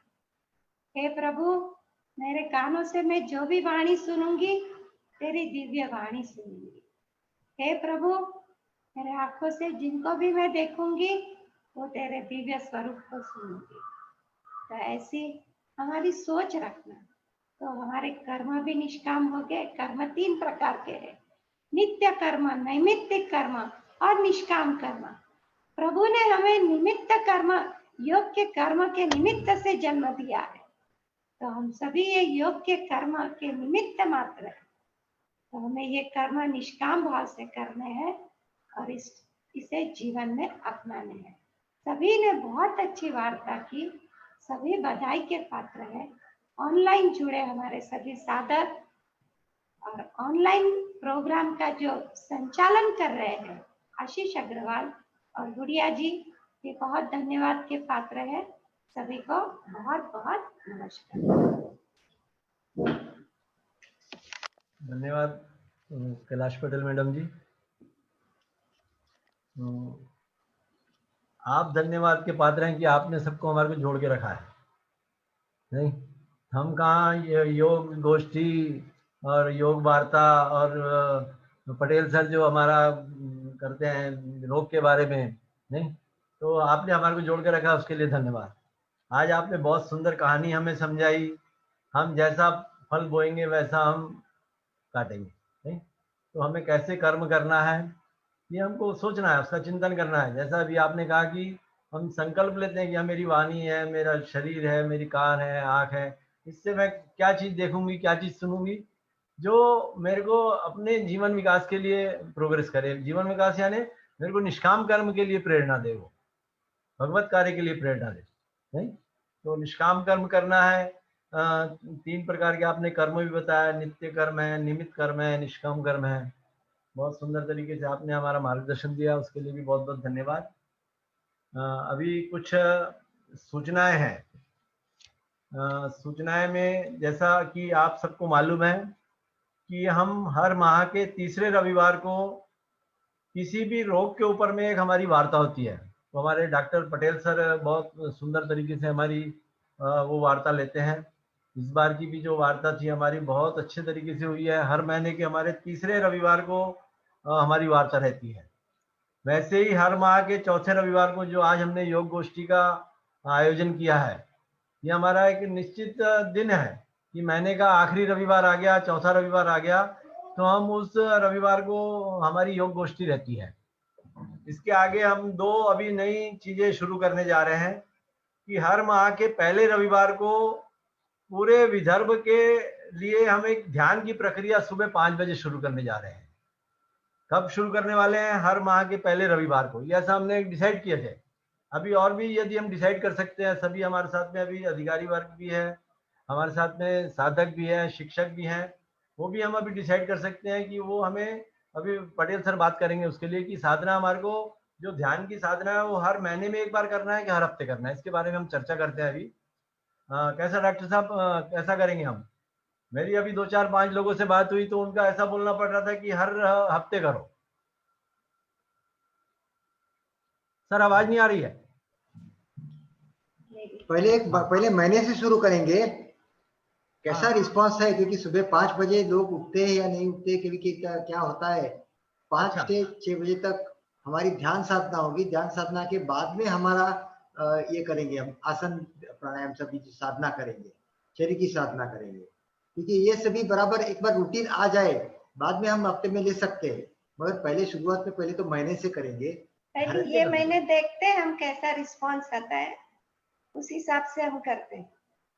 हे प्रभु, मेरे कानों से मैं जो भी वाणी सुनूंगी तेरी दिव्य वाणी सुनूंगी। हे प्रभु, मेरे आंखों से जिनको भी मैं देखूंगी वो तेरे दिव्य स्वरूप को सुनूंगी। तो ऐसी हमारी सोच रखना, तो हमारे कर्म भी निष्काम हो गए। कर्म 3 प्रकार के हैं, नित्य कर्म, नैमित्तिक कर्म और निष्काम कर्म। प्रभु ने हमें निमित्त कर्म, योग के कर्म के निमित्त से जन्म दिया है। तो हम सभी ये योग के कर्म के निमित्त मात्र है। तो हमें ये कर्म निष्काम भाव से करने हैं और इसे जीवन में अपनाने हैं। सभी ने बहुत अच्छी वार्ता की, सभी बधाई के पात्र हैं। ऑनलाइन जुड़े हमारे सभी साधक और ऑनलाइन प्रोग्राम का जो संचालन कर रहे हैं आशीष अग्रवाल और गुड़िया जी, ये बहुत धन्यवाद के पात्र है। सभी को बहुत बहुत नमस्कार। धन्यवाद कैलाश पटेल मैडम जी। आप धन्यवाद के पात्र हैं कि आपने सबको हमारे को जोड़ के रखा है। नहीं, हम कहाँ ये योग गोष्ठी और योग वार्ता और पटेल सर जो हमारा करते हैं रोग के बारे में, नहीं, तो आपने हमारे को जोड़ के रखा, उसके लिए धन्यवाद। आज आपने बहुत सुंदर कहानी हमें समझाई। हम जैसा फल बोएंगे वैसा हम काटेंगे, नहीं, तो हमें कैसे कर्म करना है ये हमको सोचना है, उसका चिंतन करना है। जैसा अभी आपने कहा कि हम संकल्प लेते हैं कि मेरी वाणी है, मेरा शरीर है, मेरी कान है, आँख है, इससे मैं क्या चीज़ देखूंगी, क्या चीज़ सुनूंगी जो मेरे को अपने जीवन विकास के लिए प्रोग्रेस करे। जीवन विकास यानी मेरे को निष्काम कर्म के लिए प्रेरणा दे, वो भगवत कार्य के लिए प्रेरणा दे, नहीं। तो निष्काम कर्म करना है। 3 प्रकार के आपने कर्म भी बताया, नित्य कर्म है, निमित्त कर्म है, निष्काम कर्म है। बहुत सुंदर तरीके से आपने हमारा मार्गदर्शन दिया, उसके लिए भी बहुत बहुत धन्यवाद। अभी कुछ सूचनाएं हैं। सूचनाएं में जैसा कि आप सबको मालूम है कि हम हर माह के तीसरे रविवार को किसी भी रोग के ऊपर में एक हमारी वार्ता होती है। तो हमारे डॉक्टर पटेल सर बहुत सुंदर तरीके से हमारी वो वार्ता लेते हैं। इस बार की भी जो वार्ता थी हमारी बहुत अच्छे तरीके से हुई है। हर महीने के हमारे तीसरे रविवार को हमारी वार्ता रहती है। वैसे ही हर माह के चौथे रविवार को जो आज हमने योग गोष्ठी का आयोजन किया है, ये हमारा एक निश्चित दिन है कि महीने का आखिरी रविवार आ गया, चौथा रविवार आ गया, तो हम उस रविवार को हमारी योग गोष्ठी रहती है। इसके आगे हम 2 अभी नई चीजें शुरू करने जा रहे हैं कि हर माह के पहले रविवार को पूरे विदर्भ के लिए हम एक ध्यान की प्रक्रिया सुबह 5 बजे शुरू करने जा रहे हैं। कब शुरू करने वाले हैं? हर माह के पहले रविवार को। ये ऐसा हमने डिसाइड किए थे। अभी और भी यदि हम डिसाइड कर सकते हैं, सभी हमारे साथ में अभी अधिकारी वर्ग भी है, हमारे साथ में साधक भी है, शिक्षक भी हैं, वो भी हम अभी डिसाइड कर सकते हैं कि वो हमें अभी पटेल सर बात करेंगे उसके लिए कि साधना हमारे को जो ध्यान की साधना है वो हर महीने में एक बार करना है कि हर हफ्ते करना है, इसके बारे में हम चर्चा करते हैं अभी। कैसा डॉक्टर साहब, कैसा करेंगे हम? मेरी अभी 2-4-5 लोगों से बात हुई तो उनका ऐसा बोलना पड़ रहा था कि हर हफ्ते करो। सर आवाज नहीं आ रही है। पहले महीने से शुरू करेंगे, कैसा रिस्पांस है, क्योंकि सुबह 5 बजे लोग उठते हैं या नहीं उठते, क्योंकि क्या होता है 5 से 6 बजे तक हमारी ध्यान साधना होगी। ध्यान साधना के बाद में हमारा ये करेंगे, हम आसन प्राणायाम सभी साधना करेंगे, शरीर की साधना करेंगे, क्योंकि ये सभी बराबर एक बार रूटीन आ जाए बाद में हम हफ्ते में ले सकते हैं, मगर पहले शुरुआत में पहले तो महीने से करेंगे। पहले ये महीने देखते हैं हम कैसा रिस्पांस आता है, उस हिसाब से हम करते हैं।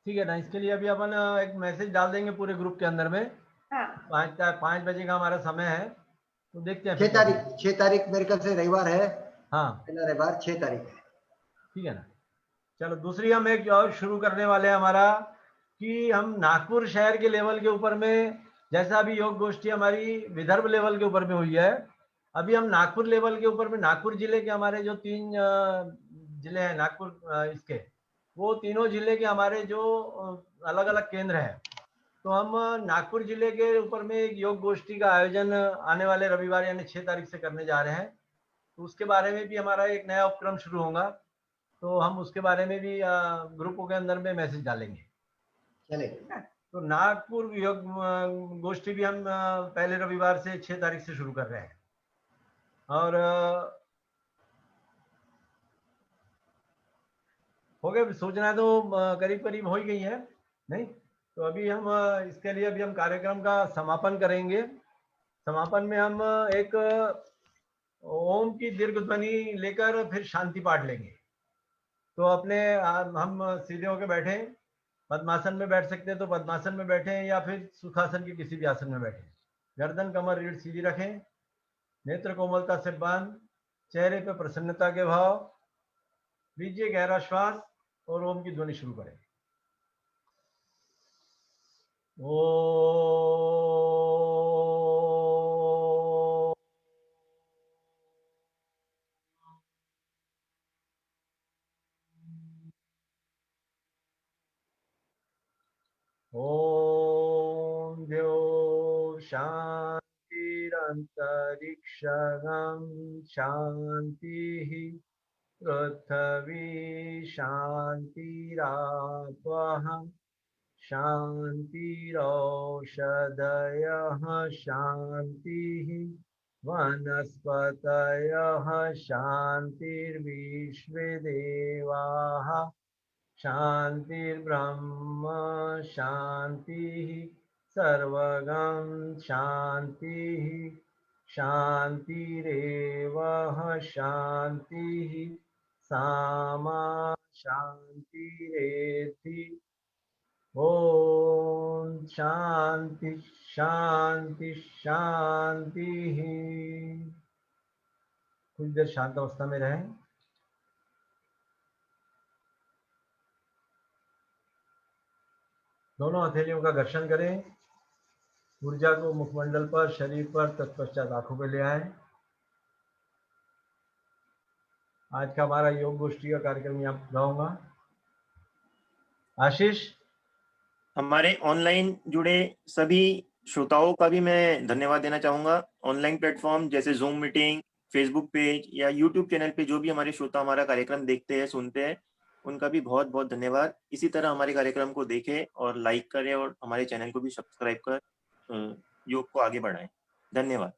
ठीक है ना, इसके लिए अभी अपन एक मैसेज डाल देंगे पूरे ग्रुप के अंदर में। हाँ 5 बजे का हमारा समय है, तो देखते हैं 6 तारीख मेरे ख्याल से रविवार है। हाँ पहला रविवार 6 तारीख है। ठीक है ना। चलो दूसरी हम एक और शुरू करने वाले हैं हमारा, कि हम नागपुर शहर के लेवल के ऊपर में, जैसा अभी योग गोष्ठी हमारी विदर्भ लेवल के ऊपर में हुई है, अभी हम नागपुर लेवल के ऊपर में, नागपुर जिले के हमारे जो 3 जिले हैं नागपुर इसके, वो तीनों जिले के हमारे जो अलग अलग केंद्र हैं, तो हम नागपुर जिले के ऊपर में एक योग गोष्ठी का आयोजन आने वाले रविवार यानी 6 तारीख से करने जा रहे हैं। तो उसके बारे में भी हमारा एक नया उपक्रम शुरू होगा, तो हम उसके बारे में भी ग्रुपों के अंदर में मैसेज डालेंगे। चलेगा। तो नागपुर योग गोष्ठी भी हम पहले रविवार से 6 तारीख से शुरू कर रहे हैं। और हो गए, सूचना तो करीब करीब हो ही गई है नहीं, तो अभी हम इसके लिए अभी हम कार्यक्रम का समापन करेंगे। समापन में हम एक ओम की दीर्घ ध्वनि लेकर फिर शांति पाठ लेंगे। तो अपने हम सीधे होकर बैठे, पद्मासन में बैठ सकते हैं तो पद्मासन में बैठे, या फिर सुखासन के किसी भी आसन में बैठे, गर्दन कमर रीढ़ सीधी रखें, नेत्र कोमलता से बंद, चेहरे पे प्रसन्नता के भाव, लीजिए गहरा श्वास और ओम की ध्वनि शुरू करें। ओम द्यो शांतिरंतरिक्षगं शांतिः पृथ्वी शांतिरापः शांतिरौषधयः शांतिः वनस्पतयः शांतिर्विश्वे देवाः शांतिर्ब्रह्म शांतिः सर्वगं शांतिः शांतिरेव शांतिः सामा शांतिरेधि। ओम शांति शांति शांति। कुछ देर शांत अवस्था में रहें। दोनों हथेलियों का घर्षण करें, ऊर्जा को मुखमंडल पर, शरीर पर, तत्पश्चात आंखों पे ले आए। आज का हमारा योग गोष्ठी का कार्यक्रम यहाँ पूरा होगा। आशीष, हमारे ऑनलाइन जुड़े सभी श्रोताओं का भी मैं धन्यवाद देना चाहूंगा। ऑनलाइन प्लेटफॉर्म जैसे जूम मीटिंग, फेसबुक पेज या यूट्यूब चैनल पे जो भी हमारे श्रोता हमारा कार्यक्रम देखते हैं, सुनते हैं, उनका भी बहुत बहुत धन्यवाद। इसी तरह हमारे कार्यक्रम को देखें और लाइक करें और हमारे चैनल को भी सब्सक्राइब कर योग को आगे बढ़ाएं। धन्यवाद।